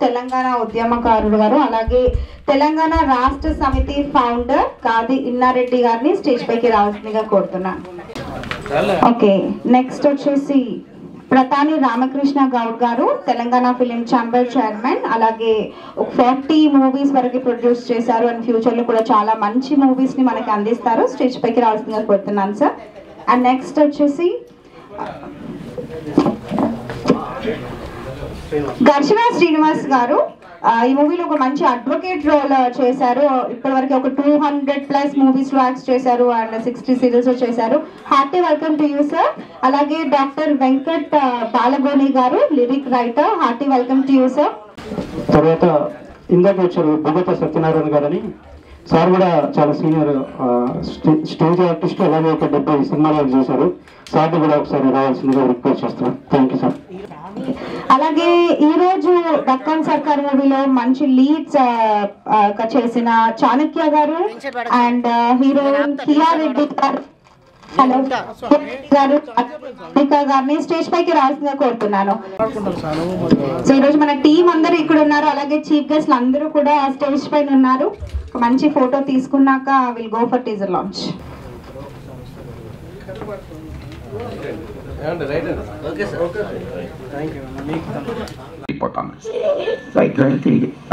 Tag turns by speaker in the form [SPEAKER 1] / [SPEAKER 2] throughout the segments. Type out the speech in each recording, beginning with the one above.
[SPEAKER 1] తెలంగాణ ఉద్యమకారుడు గారు అలాగే తెలంగాణ రాష్ట్ర సమితి ఫౌండర్ కాది ఇన్నారెడ్డి గారిని స్టేజ్ పైకి రావాల్సిందిగా కోరుతున్నాను. ఓకే, నెక్స్ట్ వచ్చేసి ప్రతాని రామకృష్ణ గౌడ్ గారు తెలంగాణ ఫిలిం ఛాంబర్ చైర్మన్, అలాగే 40 మూవీస్ వరకు ప్రొడ్యూస్ చేశారు అండ్ ఫ్యూచర్ లో కూడా చాలా మంచి మూవీస్ ని మనకి అందిస్తారు. స్టేజ్ పైకి రావాల్సిందిగా కోరుతున్నాను సార్. అండ్ నెక్స్ట్ వచ్చేసి ఘర్షణ శ్రీనివాస్ గారు ఈ మూవీలో ఒక మంచి అడ్వకేట్ రోల్ చేశారు. ఇప్పటివరకు ఒక 200+ మూవీస్ లో యాక్ట్ చేశారు అండ్ 60 సీరియల్స్ చేశారు. Hearty welcome to you sir. అలాగే డాక్టర్ వెంకట్ బాలగోని గారు lyric writer, hearty welcome to you sir.
[SPEAKER 2] తర్వాత ఇందాక వచ్చారు భగత సత్యనారాయణ గారని సార్, కూడా చాలా సీనియర్ స్టేజ్ ఆర్టిస్ట్, అలాగే ఒక 70 సినిమాలు చేశారు. సార్ కూడా ఒకసారి రావాల్సిందిగా రిక్వెస్ట్ చేస్తున్నాను. Thank you sir.
[SPEAKER 1] అలాగే ఈ రోజు దక్కన్ సర్కార్ మూవీలో మంచి లీడ్స్ చేసిన చాణక్య గారు అండ్ హీరోయిన్ కియా రెడ్డి గారు, హలో గారిని స్టేజ్ పైకి రావాల్సిందిగా కోరుతున్నాను. సో ఈ రోజు మన టీం అందరూ ఇక్కడ ఉన్నారు, అలాగే చీఫ్ గెస్ట్లు అందరూ కూడా స్టేజ్ పైన ఉన్నారు. మంచి ఫోటో తీసుకున్నాక will go for teaser launch.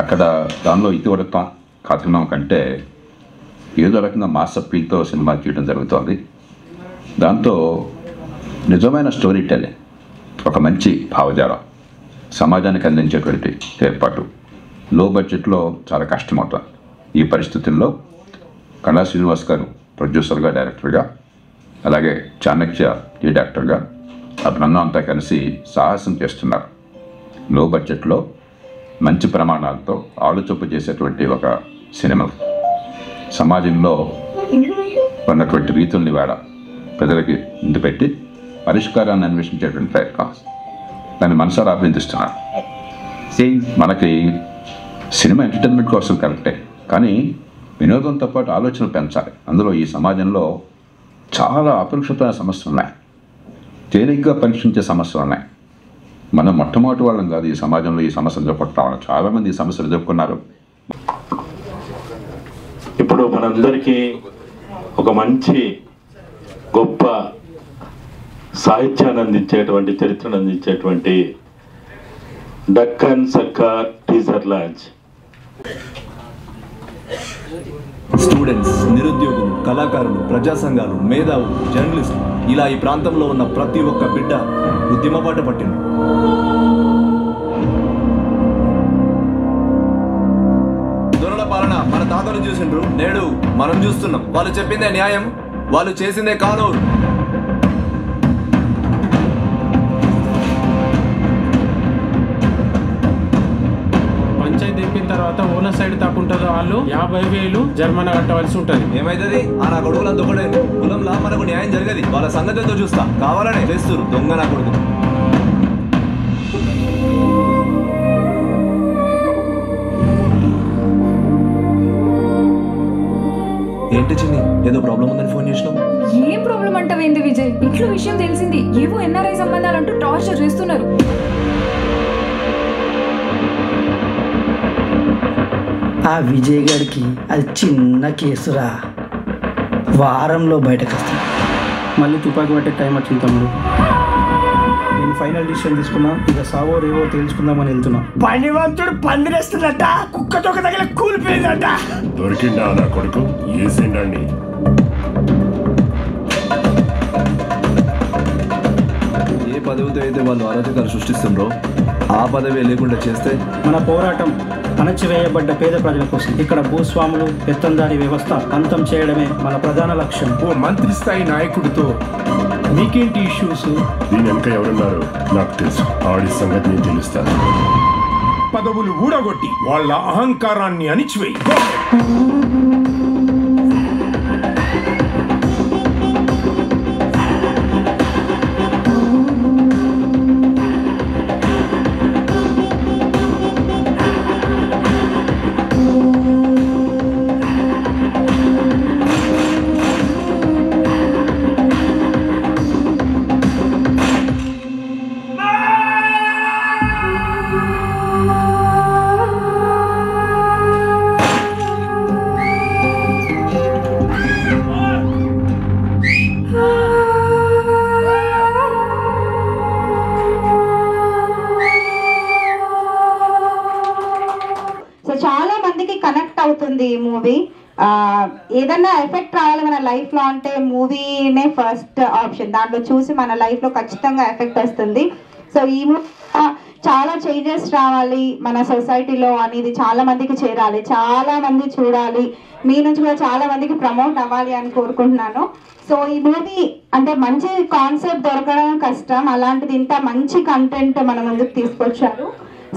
[SPEAKER 3] అక్కడ దానిలో ఇతివృత్తం కథనం కంటే ఏదో రకంగా మాస్ అప్పీల్తో సినిమా చేయడం జరుగుతుంది. దాంతో నిజమైన స్టోరీ టెల్లింగ్, ఒక మంచి భావజాలం సమాజానికి అందించేటువంటి ఏర్పాటు లో బడ్జెట్లో చాలా కష్టమవుతుంది. ఈ పరిస్థితుల్లో కళా శ్రీనివాస్ గారు ప్రొడ్యూసర్గా, డైరెక్టర్గా, అలాగే చాణక్య డైరెక్టర్గా ఆ బృందం అంతా కలిసి సాహసం చేస్తున్నారు. లో బడ్జెట్లో మంచి ప్రమాణాలతో ఆలోచన చేసేటువంటి ఒక సినిమా సమాజంలో ఉన్నటువంటి రీతుల్ని వేడ ప్రజలకి ముందు పెట్టి పరిష్కారాన్ని అన్వేషించేటువంటి ప్రయత్నం దాన్ని మనసారా అభినందిస్తున్నారు. మనకి సినిమా ఎంటర్టైన్మెంట్ కోసం కరెక్టే, కానీ వినోదంతో పాటు ఆలోచన పెంచాలి. అందులో ఈ సమాజంలో చాలా అపరిక్షితమైన సమస్యలు ఉన్నాయి, తేలిగ్గా పరీక్షించే సమస్యలు ఉన్నాయి. మనం మొట్టమొదటి వాళ్ళం కాదు ఈ సమాజంలో ఈ సమస్యలు చెప్పుకుంటాం. చాలామంది ఈ సమస్యలు చెప్పుకున్నారు.
[SPEAKER 4] ఇప్పుడు మనందరికీ ఒక మంచి గొప్ప సాహిత్యాన్ని అందించేటువంటి, చరిత్రను అందించేటువంటి దక్కన్ సర్కార్ టీజర్ లాంచ్.
[SPEAKER 5] స్టూడెంట్స్, నిరుద్యోగులు, కళాకారులు, ప్రజా సంఘాలు, మేధావులు, జర్నలిస్టులు, ఇలా ఈ ప్రాంతంలో ఉన్న ప్రతి ఒక్క బిడ్డ ఉద్యమబాట పట్టిండు. దొరల పాలన మన తాతలు చూసిండ్రు, నేడు మనం చూస్తున్నాం. వాళ్ళు చెప్పిందే న్యాయం, వాళ్ళు చేసిందే కానూరు.
[SPEAKER 6] తర్వాత ఓనర్ సైడ్ తప్పుంటుందో వాళ్ళు 50,000 జరిమానా కట్టవలసి ఉంటుంది.
[SPEAKER 5] ఏమైతుంది? ఆ నా కొడుకులంతా ఒకటే కులంలా మనకు న్యాయం జరగదు. వాళ్ళ సంగతితో చూస్తా, కావాలనే చేస్తారు దొంగ నా కొడుకు. ఏంటి చిన్ని, ఏదో ప్రాబ్లం ఉందని ఫోన్ చేసినావు?
[SPEAKER 7] ఏం ప్రాబ్లం అంటావేంది విజయ్? ఇంట్లో విషయం తెలిసింది, ఏవో ఎన్ఆర్ఐ సంబంధాలంటూ టార్చర్ చేస్తున్నారు.
[SPEAKER 8] ఆ విజయ్ గారికి అది చిన్న కేసురా, వారంలో బయటకు వస్తాను.
[SPEAKER 2] మళ్ళీ తుపాకి పట్టే టైం వచ్చింది తమ్ముడు. నేను ఫైనల్ డిసిషన్ తీసుకున్నా, ఇక సావో రేవో తెలుసుకుందామని వెళ్తున్నా.
[SPEAKER 8] పనివంతుడు పందిరేస్తున్నట్ట, కుక్కతో తగిన కూలిపోయిందట.
[SPEAKER 9] దొరికిందా నా కొడుకు? ఏసిండండి.
[SPEAKER 5] ఏ పదవితో అయితే వాళ్ళు అరాచకాలు సృష్టిస్తుండ్రో ఆ పదవి లేకుండా చేస్తే
[SPEAKER 2] మన పోరాటం అణచివేయబడ్డ పేద ప్రజల కోసం. ఇక్కడ భూస్వాములు, పెత్తందారి వ్యవస్థ అంతం చేయడమే మన ప్రధాన లక్ష్యం.
[SPEAKER 9] ఓ మంత్రి స్థాయి నాయకుడితో మీకేంటి ఇష్యూస్? దీని వెనక ఎవరున్నారో నాకు తెలుసు. ఆడి సంగతి నేను తెలుస్తాను. పదవులు ఊడగొట్టి వాళ్ళ అహంకారాన్ని అణిచివేయి.
[SPEAKER 1] ఉంటుంది ఈ మూవీ. ఏదన్నా ఎఫెక్ట్ రావాలి మన లైఫ్లో అంటే మూవీనే ఫస్ట్ ఆప్షన్. దాంట్లో చూసి మన లైఫ్లో ఖచ్చితంగా ఎఫెక్ట్ వస్తుంది. సో ఈ మూవీ చాలా చేంజెస్ రావాలి మన సొసైటీలో అనేది చాలా మందికి చేరాలి, చాలా మంది చూడాలి, మీ నుంచి కూడా చాలా మందికి ప్రమోట్ అవ్వాలి అని కోరుకుంటున్నాను. సో ఈ మూవీ అంటే మంచి కాన్సెప్ట్ దొరకడం కష్టం, అలాంటిది ఇంత మంచి కంటెంట్ మన ముందుకు తీసుకొచ్చారు.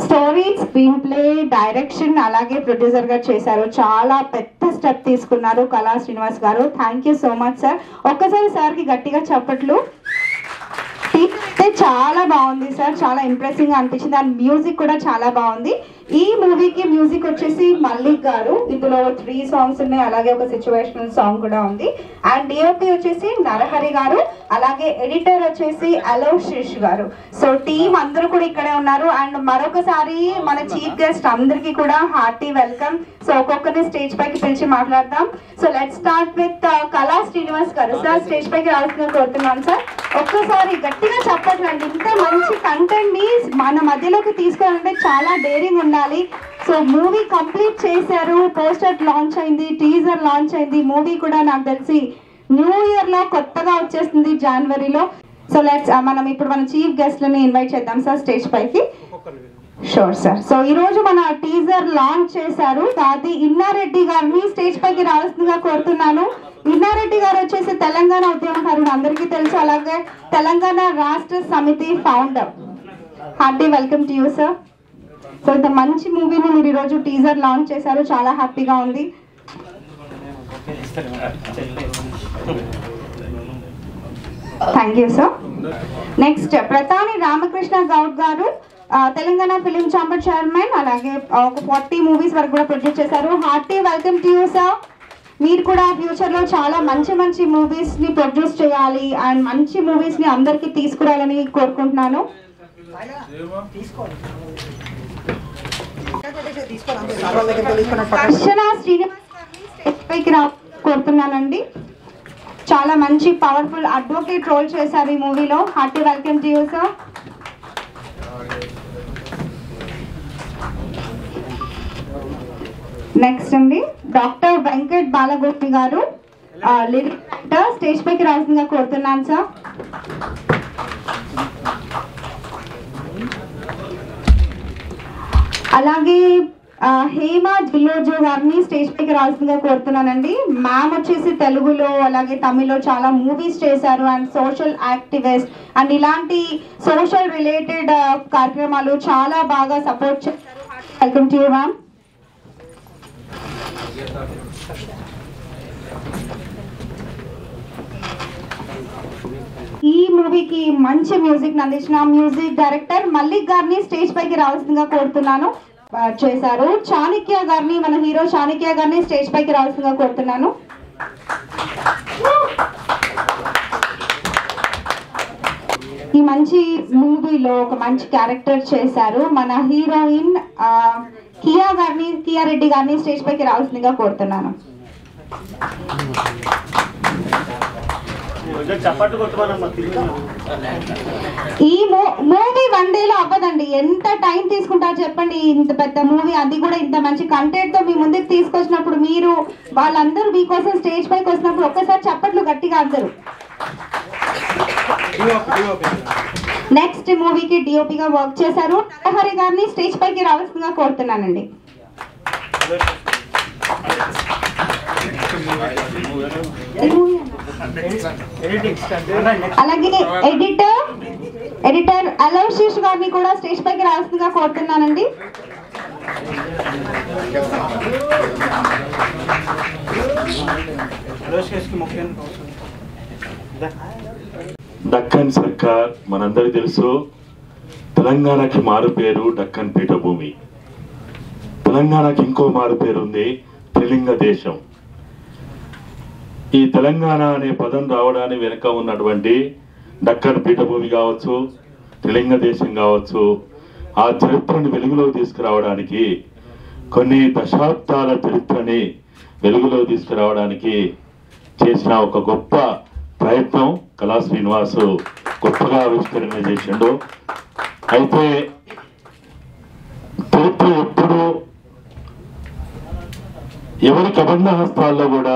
[SPEAKER 1] స్టోరీ, స్క్రీన్ ప్లే, డైరెక్షన్ అలాగే ప్రొడ్యూసర్ గా చేశారు. చాలా పెద్ద స్టెప్ తీసుకున్నారు కళా శ్రీనివాస్ గారు. Thank you so much sir. ఒక్కసారి సార్కి గట్టిగా చప్పట్లు. అయితే చాలా బాగుంది సార్, చాలా ఇంప్రెసింగ్ గా అనిపించింది. అండ్ మ్యూజిక్ కూడా చాలా బాగుంది. ఈ మూవీకి మ్యూజిక్ వచ్చేసి మల్లిక్ గారు. ఇందులో 3 సాంగ్స్ ఉన్నాయి, అలాగే ఒక సిచ్యువేషనల్ సాంగ్ కూడా ఉంది. అండ్ డిఓపి వచ్చేసి నరహరి గారు, అలాగే ఎడిటర్ వచ్చేసి అలోషిష్ గారు. సో టీం అందరూ కూడా ఇక్కడే ఉన్నారు. అండ్ మరొకసారి మన చీఫ్ గెస్ట్ అందరికీ కూడా హార్టీ వెల్కమ్. సో ఒక్కొక్కరిని స్టేజ్ పైకి పిలిచి మాట్లాడదాం. సో లెట్ స్టార్ట్ విత్ కళా శ్రీనివాస్ గారు. సార్ స్టేజ్ పైకి రావాల్సిందిగా కోరుతున్నాను సార్. ఒక్కసారి గట్టిగా చెప్పట్లండి. ఇంత మంచి కంటెంట్ ని మన మధ్యలోకి తీసుకోవాలంటే చాలా డేరింగ్ ఉండాలి. సో మూవీ కంప్లీట్ చేశారు, పోస్టర్ లాంచ్ అయింది, టీజర్ లాంచ్ అయింది. మూవీ కూడా నాకు తెలిసి న్యూ ఇయర్ లో కొత్తగా వచ్చేస్తుంది జనవరిలో. సో లెట్స్ మనం ఇప్పుడు మన చీఫ్ గెస్ట్ లని ఇన్వైట్ చేద్దాం సార్ స్టేజ్ పైకి. Sure sir. సో ఈ రోజు మన టీజర్ లాంచ్ చేశారు కాది ఇన్నారెడ్డి గారిని స్టేజ్ పైకి రావాల్సిందిగా కోరుతున్నాను. ఇన్నారెడ్డి గారు వచ్చేసి తెలంగాణ ఉద్యమకారుడు, అందరికీ తెలుసు, అలాగే తెలంగాణ రాష్ట్ర సమితి founder. Hearty welcome to you sir. So ఇంత మంచి మూవీని మీరు ఈరోజు టీజర్ లాంచ్ చేశారు, చాలా హ్యాపీగా ఉంది. Thank you sir. Next Pratani Ramakrishna Goud గారు, తెలంగాణ ఫిలిం ఛాంబర్ చైర్మన్, అలాగే ఒక 40 మూవీస్ వరకు కూడా ప్రొడ్యూస్ చేశారు. Hearty welcome to you sir. మీరు కూడా ఫ్యూచర్లో చాలా మంచి మంచి మూవీస్ని ప్రొడ్యూస్ చేయాలి అండ్ మంచి మూవీస్ని అందరికీ తీసుకురావాలని కోరుకుంటున్నాను. అర్చన శ్రీనివాస్ పైకి కోరుతున్నానండి. చాలా మంచి పవర్ఫుల్ అడ్వకేట్ రోల్ చేశారు ఈ మూవీలో. Hearty welcome to you sir. Next అండి డాక్టర్ వెంకట్ బాలగోపి గారు, లిరిక్ రైటర్, స్టేజ్ పైకి రావాల్సిందిగా కోరుతున్నాను సార్. అలాగే హేమా జిల్లోజు గారిని స్టేజ్ పైకి రావాల్సిందిగా కోరుతున్నానండి. మ్యామ్ వచ్చేసి తెలుగులో అలాగే తమిళ్లో చాలా మూవీస్ చేశారు అండ్ సోషల్ యాక్టివిస్ట్ అండ్ ఇలాంటి సోషల్ రిలేటెడ్ కార్యక్రమాలు చాలా బాగా సపోర్ట్ చేశారు. Welcome to you ma'am. ఈ మూవీకి మంచి మ్యూజిక్ అందించిన మ్యూజిక్ డైరెక్టర్ మల్లిక్ గారిని స్టేజ్ పైకి రావాల్సిందిగా కోరుతున్నాను. చేశారు చాణక్య గారిని, మన హీరో చాణక్య గారిని స్టేజ్ పైకి రావాల్సిందిగా కోరుతున్నాను. ఈ మంచి మూవీలో ఒక మంచి క్యారెక్టర్ చేశారు మన హీరోయిన్ కియా రెడ్డి గారిని స్టేజ్ పైకి రావాల్సిందిగా కోరుతున్నాను. ఈ మూవీ 1 డేలో అవ్వదండి. ఎంత టైం తీసుకుంటారో చెప్పండి. ఇంత పెద్ద మూవీ, అది కూడా ఇంత మంచి కంటెంట్ తో మీ ముందుకు తీసుకొచ్చినప్పుడు మీరు వాళ్ళందరూ మీకోసం స్టేజ్ పైకి వచ్చినప్పుడు ఒక్కసారి చప్పట్లు గట్టిగా అందరూ. నెక్స్ట్ మూవీకి డిఓపిగా వర్క్ చేశారు నరహరి గారిని స్టేజ్ పైకి రావాల్సిందిగా కోరుతున్నానండి. అలాగే ఎడిటర్ అలోషిష్ గారిని కూడా స్టేజ్ పైకి రావాల్సిందిగా కోరుతున్నానండి.
[SPEAKER 4] దక్కన్ సర్కార్ మనందరికీ తెలుసు. తెలంగాణకి మారు పేరు దక్కన్ పీఠభూమి. తెలంగాణకి ఇంకో మారు పేరు ఉంది, త్రిలింగ దేశం. ఈ తెలంగాణ అనే పదం రావడానికి వెనుక ఉన్నటువంటి దక్కన్ పీఠభూమి కావచ్చు, త్రిలింగ దేశం కావచ్చు, ఆ చరిత్రను వెలుగులోకి తీసుకురావడానికి, కొన్ని దశాబ్దాల చరిత్రని వెలుగులోకి తీసుకురావడానికి చేసిన ఒక గొప్ప ప్రయత్నం కళా శ్రీనివాస్ గొప్పగా ఆవిష్కరణ చేసిండు. అయితే చరిత్ర ఎప్పుడు ఎవరి కబంధ హస్తాల్లో కూడా,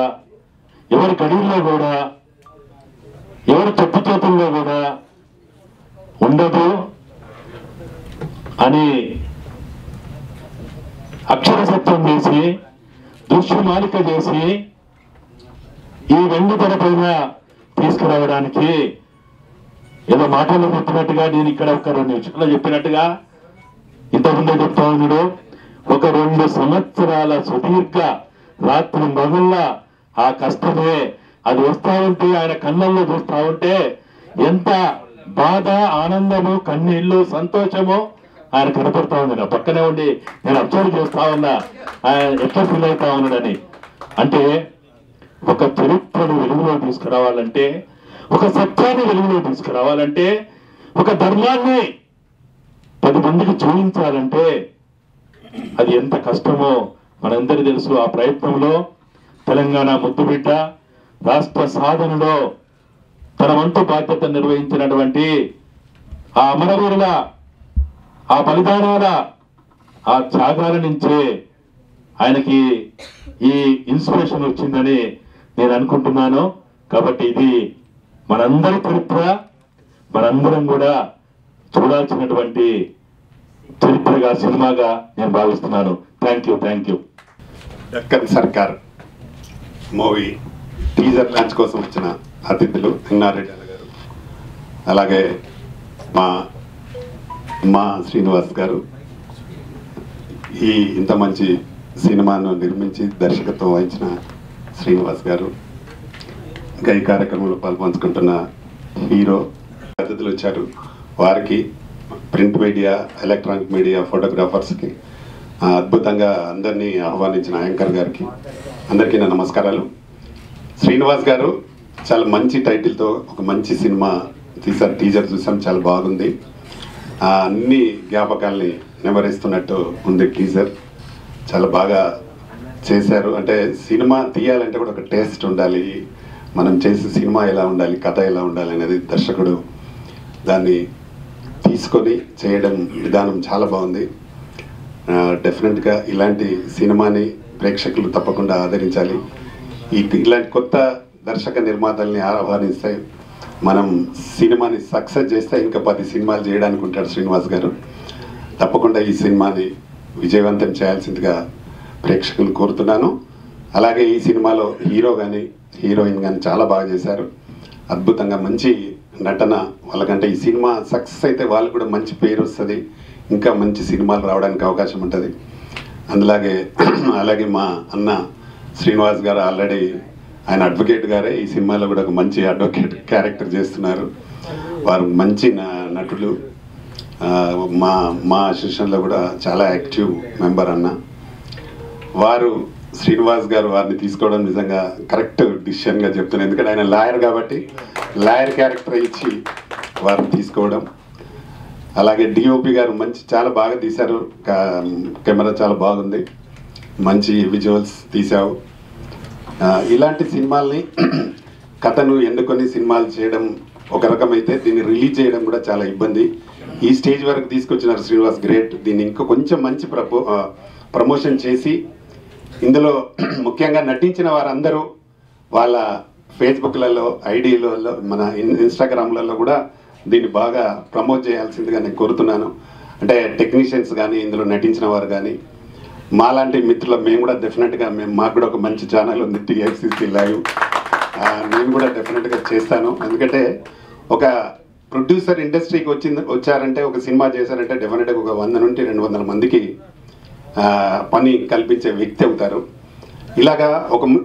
[SPEAKER 4] ఎవరి గడిలో కూడా, ఎవరి చెప్పు చేతుల్లో కూడా ఉండదు అని అక్షర సత్యం చేసి, దృశ్యమాలిక చేసి ఈ వెండి తెర పైన తీసుకురావడానికి ఏదో మాటలు చెప్పినట్టుగా, నేను ఇక్కడ ఒక 2 నిమిషాలు చెప్పినట్టుగా ఇంతకుముందే చెప్తా ఉన్నాడు. ఒక 2 సంవత్సరాల సుదీర్ఘ రాత్రి మగుళ్ళ ఆ కష్టమే అది వస్తా ఉంటే, ఆయన కళ్ళల్లో చూస్తా ఉంటే ఎంత బాధ, ఆనందము, కన్నీళ్ళు, సంతోషము ఆయన కనపడతా ఉంది. నా పక్కనే ఉండి నేను అబ్జర్వ్ చేస్తా ఉన్నా ఆయన ఎట్లా ఫీల్ అవుతా ఉన్నాడని. అంటే ఒక చరిత్రను వెలుగులో తీసుకురావాలంటే, ఒక సత్యాన్ని వెలుగులో తీసుకురావాలంటే, ఒక ధర్మాన్ని 10 మందికి చూపించాలంటే అది ఎంత కష్టమో మనందరికీ తెలుసు. ఆ ప్రయత్నంలో తెలంగాణ ముద్దుబిడ్డ రాష్ట్ర సాధనలో తన వంతు బాధ్యత నిర్వహించినటువంటి ఆ అమరవీరుల ఆ బలిదానాల ఆ త్యాగాల నుంచే ఆయనకి ఈ ఇన్స్పిరేషన్ వచ్చిందని నేను అనుకుంటున్నాను. కాబట్టి ఇది మనందరి చరిత్ర, మనందరం కూడా చూడాల్సినటువంటి చరిత్రగా, సినిమాగా నేను భావిస్తున్నాను. Thank you.
[SPEAKER 10] డక్కన్ సర్కార్ మూవీ టీజర్ లాంచ్ కోసం వచ్చిన అతిథులు ఇన్నారెడ్డి అన్న గారు, అలాగే మా శ్రీనివాస్ గారు, ఇంత మంచి సినిమాను నిర్మించి దర్శకత్వం వహించిన శ్రీనివాస్ గారు, ఇంకా ఈ కార్యక్రమంలో పాల్పంచుకుంటున్న హీరో అతిథులు వచ్చారు. వారికి, ప్రింట్ మీడియా, ఎలక్ట్రానిక్ మీడియా, ఫోటోగ్రాఫర్స్కి, అద్భుతంగా అందరినీ ఆహ్వానించిన యాంకర్ గారికి అందరికీ నా నమస్కారాలు. శ్రీనివాస్ గారు చాలా మంచి టైటిల్తో ఒక మంచి సినిమా తీశారు. టీజర్ చూసాం, చాలా బాగుంది. అన్ని జ్ఞాపకాల్ని నెమరేస్తున్నట్టు ఉంది టీజర్. చాలా బాగా చేశారు. అంటే సినిమా తీయాలంటే కూడా ఒక టేస్ట్ ఉండాలి. మనం చేసే సినిమా ఎలా ఉండాలి, కథ ఎలా ఉండాలి అనేది దర్శకుడు దాన్ని తీసుకొని చేయడం విధానం చాలా బాగుంది. డెఫినెట్గా ఇలాంటి సినిమాని ప్రేక్షకులు తప్పకుండా ఆదరించాలి. ఇలాంటి కొత్త దర్శక నిర్మాతల్ని ఆహ్వానిస్తే మనం సినిమాని సక్సెస్ చేస్తే ఇంకా 10 సినిమాలు చేయడానికి ఉంటాడు శ్రీనివాస్ గారు. తప్పకుండా ఈ సినిమాని విజయవంతం చేయాల్సిందిగా ప్రేక్షకులు కోరుతున్నాను. అలాగే ఈ సినిమాలో హీరో కానీ హీరోయిన్ కానీ చాలా బాగా చేశారు. అద్భుతంగా మంచి నటన వాళ్ళకంటే ఈ సినిమా సక్సెస్ అయితే వాళ్ళు కూడా మంచి పేరు వస్తుంది, ఇంకా మంచి సినిమాలు రావడానికి అవకాశం ఉంటుంది. అలాగే మా అన్న శ్రీనివాస్ గారు ఆల్రెడీ ఆయన అడ్వకేట్ గారే ఈ సినిమాలో కూడా ఒక మంచి అడ్వకేట్ క్యారెక్టర్ చేస్తున్నారు. వారు మంచి నటులు. మా అసోసియేషన్లో కూడా చాలా యాక్టివ్ మెంబర్ అన్న. వారు శ్రీనివాస్ గారు వారిని తీసుకోవడం నిజంగా కరెక్ట్ డిసిషన్గా చెప్తున్నాను. ఎందుకంటే ఆయన లాయర్ కాబట్టి లాయర్ క్యారెక్టర్ ఇచ్చి వారిని తీసుకోవడం. అలాగే డిఓపి గారు చాలా బాగా తీశారు. కెమెరా చాలా బాగుంది, మంచి విజువల్స్ తీసావు. ఇలాంటి సినిమాల్ని కథను ఎన్నుకొని సినిమాలు చేయడం ఒక రకమైతే దీన్ని రిలీజ్ చేయడం కూడా చాలా ఇబ్బంది. ఈ స్టేజ్ వరకు తీసుకొచ్చినారు శ్రీనివాస్, గ్రేట్. దీన్ని ఇంకా కొంచెం మంచి ప్రమోషన్ చేసి ఇందులో ముఖ్యంగా నటించిన వారందరూ వాళ్ళ ఫేస్బుక్లలో, ఐడీలలో, మన ఇన్స్టాగ్రామ్లలో కూడా దీన్ని బాగా ప్రమోట్ చేయాల్సిందిగా నేను కోరుతున్నాను. అంటే టెక్నీషియన్స్ కానీ ఇందులో నటించిన వారు కానీ మాలాంటి మిత్రులు మేము కూడా డెఫినెట్గా మాకు కూడా ఒక మంచి ఛానల్ ఉంది టీఎఫ్సిసి లైవ్. నేను కూడా డెఫినెట్గా చేస్తాను. ఎందుకంటే ఒక ప్రొడ్యూసర్ ఇండస్ట్రీకి వచ్చారంటే ఒక సినిమా చేశారంటే డెఫినెట్గా ఒక 100 నుండి 200 మందికి పని కల్పించే వ్యక్తి అవుతారు. ఇలాగా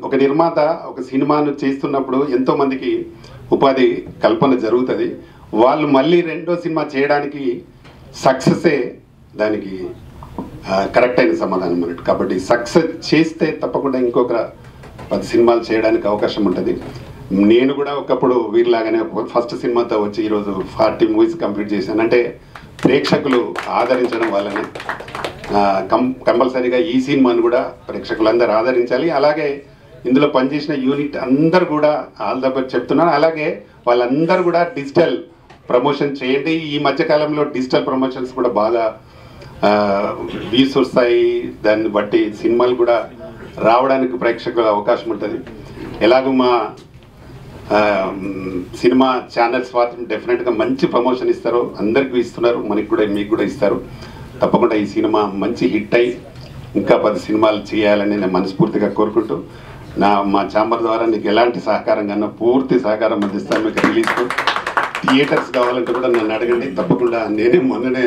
[SPEAKER 10] ఒక నిర్మాత ఒక సినిమాను చేస్తున్నప్పుడు ఎంతోమందికి ఉపాధి కల్పన జరుగుతుంది. వాళ్ళు మళ్ళీ రెండో సినిమా చేయడానికి సక్సెసే దానికి కరెక్ట్ అయిన సమాధానం అన్నట్టు. కాబట్టి సక్సెస్ చేస్తే తప్పకుండా ఇంకొక 10 సినిమాలు చేయడానికి అవకాశం ఉంటుంది. నేను కూడా ఒకప్పుడు వీరిలాగానే ఫస్ట్ సినిమాతో వచ్చి ఈరోజు 40 మూవీస్ కంప్లీట్ చేశాను. అంటే ప్రేక్షకులు ఆదరించడం వల్లనే కంపల్సరీగా ఈ సినిమాను కూడా ప్రేక్షకులందరూ ఆదరించాలి. అలాగే ఇందులో పనిచేసిన యూనిట్ అందరు కూడా ఆల్ ద బెస్ట్ చెప్తున్నాను. అలాగే వాళ్ళందరూ కూడా డిజిటల్ ప్రమోషన్ చేయండి. ఈ మధ్యకాలంలో డిజిటల్ ప్రమోషన్స్ కూడా బాగా వ్యూస్ వస్తాయి. దాన్ని బట్టి సినిమాలు కూడా రావడానికి ప్రేక్షకులకు అవకాశం ఉంటుంది. ఎలాగో మా సినిమా ఛానల్స్ మాత్రం డెఫినెట్గా మంచి ప్రమోషన్ ఇస్తారు, అందరికీ ఇస్తున్నారు, మనకి కూడా మీకు కూడా ఇస్తారు. తప్పకుండా ఈ సినిమా మంచి హిట్ అయ్యి ఇంకా 10 సినిమాలు చేయాలని నేను మనస్ఫూర్తిగా కోరుకుంటూ మా ఛాంబర్ ద్వారా నీకు ఎలాంటి సహకారం కన్నా పూర్తి సహకారం అందిస్తాను. మీకు రిలీజ్కు థియేటర్స్ కావాలంటే కూడా నన్ను అడగండి, తప్పకుండా. నేనే మొన్ననే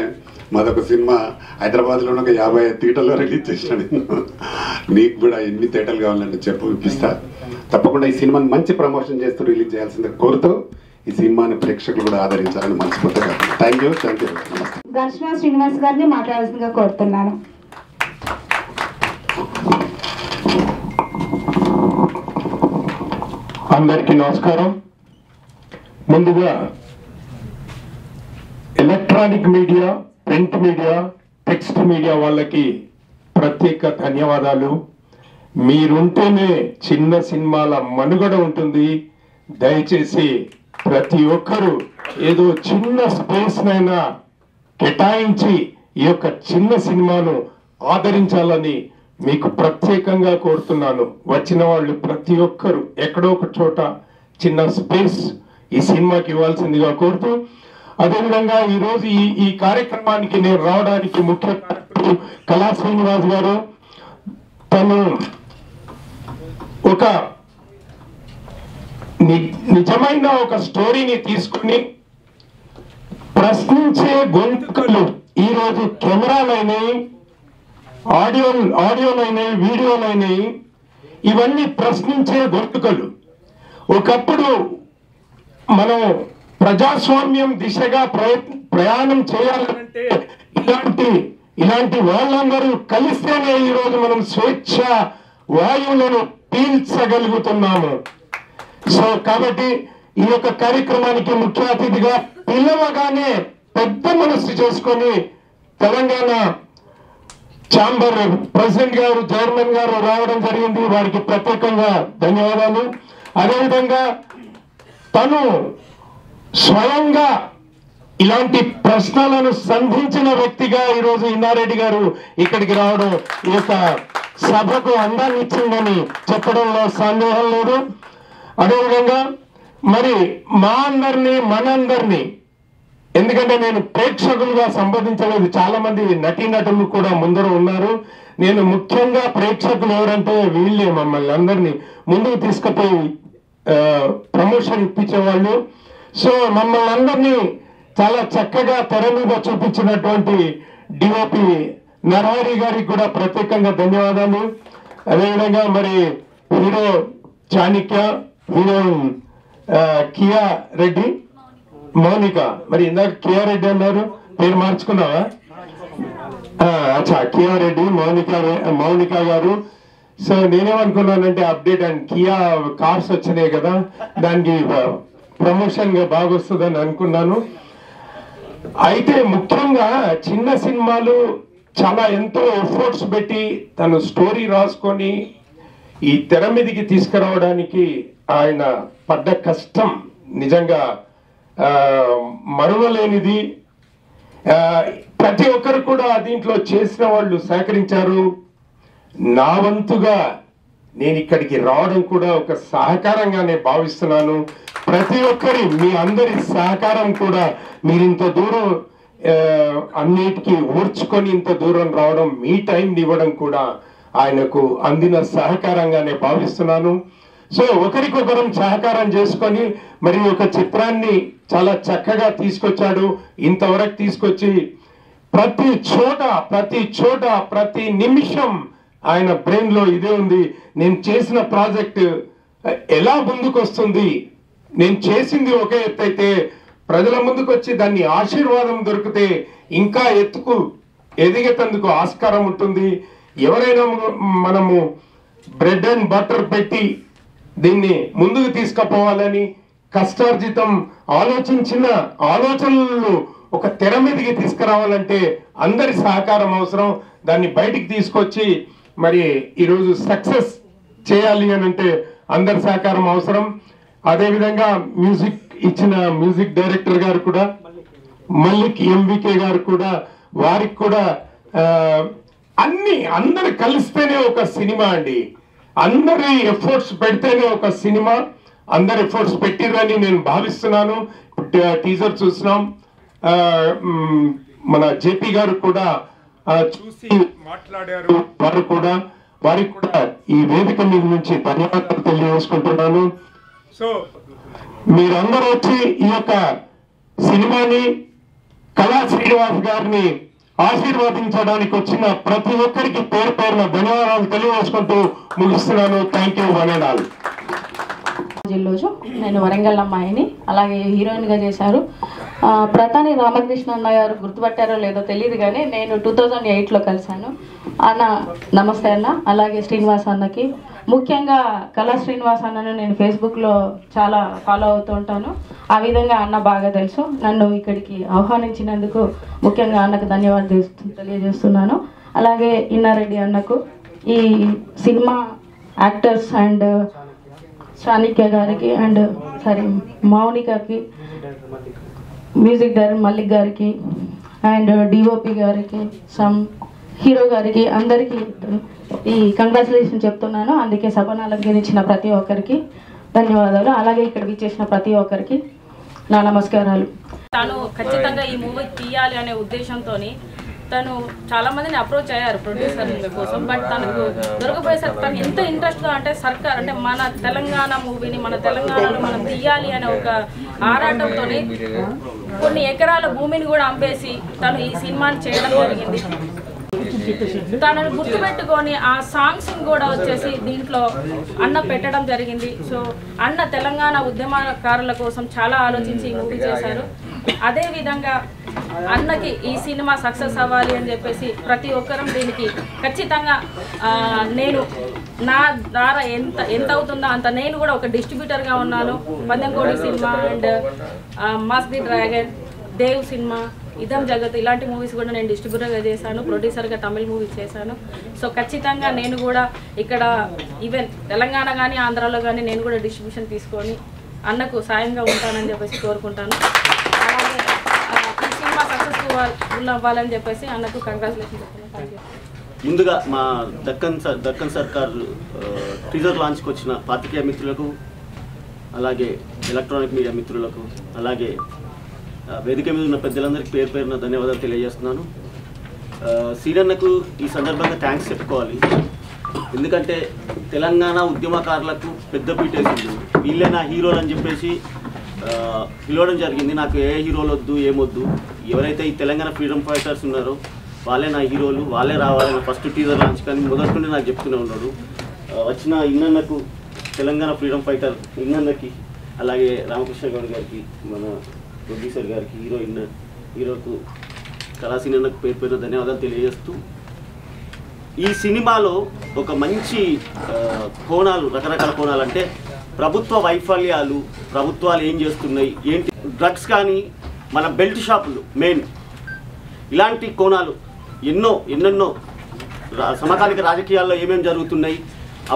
[SPEAKER 10] మాదొక సినిమా హైదరాబాద్లో ఒక 55 థియేటర్లో రిలీజ్ చేసినాను. నీకు కూడా ఎన్ని థియేటర్లు కావాలంటే చెప్పు, ఇప్పిస్తా. తప్పకుండా ఈ సినిమాని మంచి ప్రమోషన్ చేస్తూ రిలీజ్ చేయాల్సిందే కోరుతూ ఈ సినిమాని ప్రేక్షకులు కూడా ఆదరించాలని మనస్ఫూర్తిగా. Thank you.
[SPEAKER 1] ఘర్షణ శ్రీనివాస్ గారిని మాట్లాడాల్సిందిగా కోరుతున్నాను.
[SPEAKER 9] అందరికీ నమస్కారం. ముందుగా electronic media, print media, text media వాళ్ళకి ప్రత్యేక ధన్యవాదాలు. మీరుంటేనే చిన్న సినిమాల మనుగడ ఉంటుంది. దయచేసి ప్రతి ఒక్కరూ ఏదో చిన్న స్పేస్నైనా కేటాయించి ఈ యొక్క చిన్న సినిమాను ఆదరించాలని మీకు ప్రత్యేకంగా కోరుతున్నాను. వచ్చిన వాళ్ళు ప్రతి ఒక్కరు ఎక్కడో ఒక చోట చిన్న స్పేస్ ఈ సినిమాకి ఇవ్వాల్సిందిగా కోరుతూ, అదేవిధంగా ఈరోజు ఈ కార్యక్రమానికి నేను రావడానికి ముఖ్య కారణం కళా శ్రీనివాస్ గారు. తను ఒక నిజమైన ఒక స్టోరీని తీసుకుని ప్రశ్నించే గొంతుకలు ఈరోజు కెమెరాలైనాయి, ఆడియోలైనాయి, వీడియోలైనాయి, ఇవన్నీ ప్రశ్నించే గొంతుకలు. ఒకప్పుడు మనం ప్రజాస్వామ్యం దిశగా ప్రయాణం చేయాలంటే ఇలాంటి వాళ్ళందరూ కలిస్తేనే ఈరోజు మనం స్వేచ్ఛ వాయువులను పీల్చగలుగుతున్నాము. సో కాబట్టి ఈ యొక్క కార్యక్రమానికి ముఖ్య అతిథిగా పిలవగానే పెద్ద మనస్సు చేసుకొని తెలంగాణ ఛాంబర్ ప్రెసిడెంట్ గారు, చైర్మన్ గారు రావడం జరిగింది. వారికి ప్రత్యేకంగా ధన్యవాదాలు. అదేవిధంగా తను స్వయంగా ఇలాంటి ప్రశ్నలను సంధించిన వ్యక్తిగా ఈరోజు ఇన్నారెడ్డి గారు ఇక్కడికి రావడం ఈ యొక్క సభకు అందాన్ని ఇచ్చిందని చెప్పడంలో సందేహం లేదు. అదేవిధంగా మరి మనందరినీ, ఎందుకంటే నేను ప్రేక్షకులుగా సంబోధించలేదు, చాలా మంది నటీనటులు కూడా ముందర ఉన్నారు. నేను ముఖ్యంగా ప్రేక్షకులు ఎవరంటే వీళ్ళే మమ్మల్ని అందరినీ ముందుకు తీసుకుపోయి ప్రమోషన్ ఇప్పించేవాళ్ళు. సో మమ్మల్ని అందరినీ చాలా చక్కగా తెర మీద చూపించినటువంటి డిఓపి నరహరి గారికి కూడా ప్రత్యేకంగా ధన్యవాదాలు. అదేవిధంగా మరి hero Chanakya, heroine Kia Reddy, Mounika. మరి ఇందాక కియా రెడ్డి అన్నారు, పేరు మార్చుకున్నావా? అచ్చా, కియా రెడ్డి, మౌనిక గారు. సో నేనేమనుకున్నానంటే అప్డేట్ అండ్ కియా కార్స్ వచ్చినాయి కదా, దానికి ప్రమోషన్ గా బాగా వస్తుందని అనుకున్నాను. అయితే ముఖ్యంగా చిన్న సినిమాలు చాలా ఎంతో ఎఫర్ట్స్ పెట్టి తను స్టోరీ రాసుకొని ఈ తెర మీదకి తీసుకురావడానికి ఆయన పడ్డ కష్టం నిజంగా మరువలేనిది. ప్రతి ఒక్కరు కూడా దీంట్లో చేసిన వాళ్ళు సహకరించారు. నా వంతుగా నేను ఇక్కడికి రావడం కూడా ఒక సహకారంగానే భావిస్తున్నాను. ప్రతి ఒక్కరి మీ అందరి సహకారం కూడా, మీరు ఇంత దూరం అన్నిటికీ ఓర్చుకొని ఇంత దూరం రావడం, మీ టైం ఇవ్వడం కూడా ఆయనకు అందిన సహకారంగానే భావిస్తున్నాను. సో ఒకరికొకరం సహకారం చేసుకొని మరి ఒక చిత్రాన్ని చాలా చక్కగా తీసుకొచ్చాడు. ఇంతవరకు తీసుకొచ్చి ప్రతి చోట ప్రతి నిమిషం ఆయన బ్రెయిన్ లో ఇదే ఉంది, నేను చేసిన ప్రాజెక్ట్ ఎలా ముందుకు వస్తుంది, నేను చేసింది ఒక ఎత్తు అయితే ప్రజల ముందుకు వచ్చి దాన్ని ఆశీర్వాదం దొరికితే ఇంకా ఎదిగేందుకు ఆస్కారం ఉంటుంది. ఎవరైనా మనము బ్రెడ్ అండ్ బటర్ పెట్టి దీన్ని ముందుకు తీసుకుపోవాలని కష్టార్జితం ఆలోచించిన ఆలోచనలను ఒక తెర మీదకి తీసుకురావాలంటే అందరి సహకారం అవసరం. దాన్ని బయటికి తీసుకొచ్చి మరి ఈరోజు సక్సెస్ చేయాలి అని అంటే అందరి సహకారం అవసరం. అదేవిధంగా మ్యూజిక్ ఇచ్చిన మ్యూజిక్ డైరెక్టర్ గారు కూడా, మల్లిక్ ఎంవికే గారు కూడా, వారికి కూడా అందరు కలిస్తేనే ఒక సినిమా అండి. అందరి ఎఫర్ట్స్ పెడితేనే ఒక సినిమా, అందరు ఎఫర్ట్స్ పెట్టిరని నేను భావిస్తున్నాను. టీజర్ చూసినాం, మన జేపీ గారు కూడా చూసి మాట్లాడారు. వారికి కూడా ఈ వేదిక మీద నుంచి ధన్యవాదాలు తెలియజేసుకుంటున్నాను. సో మీరందరూ వచ్చి ఈ యొక్క సినిమాని కళా శ్రీనివాస్ గారిని ఆశీర్వదించడానికి వచ్చిన ప్రతి ఒక్కరికి పేరు పేరున ధన్యవాదాలు తెలియజేసుకుంటూ ముగిస్తున్నాను. Thank you. వందనాలు.
[SPEAKER 11] జిల్లోజు నేను వరంగల్ అమ్మాయిని, అలాగే హీరోయిన్గా చేశారు. ప్రతాని రామకృష్ణ అన్న గారు గుర్తుపట్టారో లేదో తెలియదు, కానీ నేను 2008లో కలిశాను. అన్న నమస్తే అన్న. అలాగే శ్రీనివాస్ అన్నకి, ముఖ్యంగా కళా శ్రీనివాస్ అన్నను నేను ఫేస్బుక్లో చాలా ఫాలో అవుతూ ఉంటాను. ఆ విధంగా అన్న బాగా తెలుసు. నన్ను ఇక్కడికి ఆహ్వానించినందుకు ముఖ్యంగా అన్నకు ధన్యవాదాలు తెలియజేస్తున్నాను. అలాగే ఇన్నారెడ్డి అన్నకు, ఈ సినిమా యాక్టర్స్ అండ్ చాణిక్య గారికి అండ్ మౌనికకి, మ్యూజిక్ డైరెక్టర్ మల్లిక్ గారికి అండ్ డిఓపి గారికి, హీరో గారికి, అందరికీ ఈ కంగ్రాచులేషన్ చెప్తున్నాను. అందుకే సభను అలంకరించిన ప్రతి ఒక్కరికి ధన్యవాదాలు. అలాగే ఇక్కడ విచ్చేసిన ప్రతి ఒక్కరికి నా నమస్కారాలు.
[SPEAKER 12] తాను ఖచ్చితంగా ఈ మూవీ తీయాలి అనే ఉద్దేశంతో తను చాలా మందిని అప్రోచ్ అయ్యారు ప్రొడ్యూసర్ కోసం. బట్ తనకు దొరకపోయేసరికి తను ఎంత ఇంట్రెస్ట్గా అంటే సర్కార్ అంటే మన తెలంగాణ మూవీని మన తెలంగాణలో మనం తీయాలి అనే ఒక ఆరాటంతో కొన్ని ఎకరాల భూమిని కూడా అమ్మేసి తను ఈ సినిమాని చేయడం జరిగింది. తనను గుర్తుపెట్టుకొని ఆ సాంగ్స్ కూడా వచ్చేసి దీంట్లో అన్న పెట్టడం జరిగింది. సో అన్న తెలంగాణ ఉద్యమకారుల కోసం చాలా ఆలోచించి ఈ మూవీ చేశారు. అదేవిధంగా అన్నకి ఈ సినిమా సక్సెస్ అవ్వాలి అని చెప్పేసి ప్రతి ఒక్కరం దీనికి ఖచ్చితంగా నేను నా ద్వారా ఎంత అవుతుందో అంత నేను కూడా ఒక డిస్ట్రిబ్యూటర్గా ఉన్నాను. Pandem Kodi cinema and Mass the Dragon, Dev cinema, Idam Jagath ఇలాంటి మూవీస్ కూడా నేను డిస్ట్రిబ్యూటర్గా చేశాను, ప్రొడ్యూసర్గా తమిళ మూవీస్ చేశాను. సో ఖచ్చితంగా నేను కూడా ఇక్కడ ఈవెన్ తెలంగాణ కానీ ఆంధ్రాలో కానీ నేను కూడా డిస్ట్రిబ్యూషన్ తీసుకొని అన్నకు సాయంగా ఉంటానని చెప్పేసి కోరుకుంటాను. అలాగే ఈ సినిమా సక్సెస్ఫుల్ అవ్వాలని చెప్పేసి అన్నకు కంగ్రాచులేషన్ చెప్తున్నాను.
[SPEAKER 13] ముందుగా మా దక్కన్ సర్కార్ టీజర్ లాంచ్కి వచ్చిన పాత్రికేయ మిత్రులకు, అలాగే ఎలక్ట్రానిక్ మీడియా మిత్రులకు, అలాగే వేదిక మీద ఉన్న పెద్దలందరికీ పేరు పేరున ధన్యవాదాలు తెలియజేస్తున్నాను. సీనన్నకు ఈ సందర్భంగా థ్యాంక్స్ చెప్పుకోవాలి. ఎందుకంటే తెలంగాణ ఉద్యమకారులకు పెద్ద పీటేసింది. వీళ్ళే నా హీరోలు అని చెప్పేసి పిలవడం జరిగింది. నాకు ఏ హీరోలు వద్దు, ఏమొద్దు, ఎవరైతే ఈ తెలంగాణ ఫ్రీడమ్ ఫైటర్స్ ఉన్నారో వాళ్ళే నా హీరోలు, వాళ్ళే రావాలి నా ఫస్ట్ టీజర్ లాంచ్ కానీ మొదటి నుండి నాకు చెప్తూనే ఉన్నాడు. వచ్చిన ఇన్నన్నకు, తెలంగాణ ఫ్రీడమ్ ఫైటర్ ఇన్నన్నకి, అలాగే రామకృష్ణ గౌడ్ గారికి, మన ప్రొడ్యూసర్ గారికి, హీరోకు కళాసీనన్నకు పేరు పేరు ధన్యవాదాలు తెలియజేస్తూ, ఈ సినిమాలో ఒక మంచి కోణాలు, రకరకాల కోణాలు అంటే ప్రభుత్వ వైఫల్యాలు, ప్రభుత్వాలు ఏం చేస్తున్నాయి, ఏంటి డ్రగ్స్ కానీ మన బెల్ట్ షాపులు మెయిన్, ఇలాంటి కోణాలు ఎన్నెన్నో సమకాలిక రాజకీయాల్లో ఏమేమి జరుగుతున్నాయి,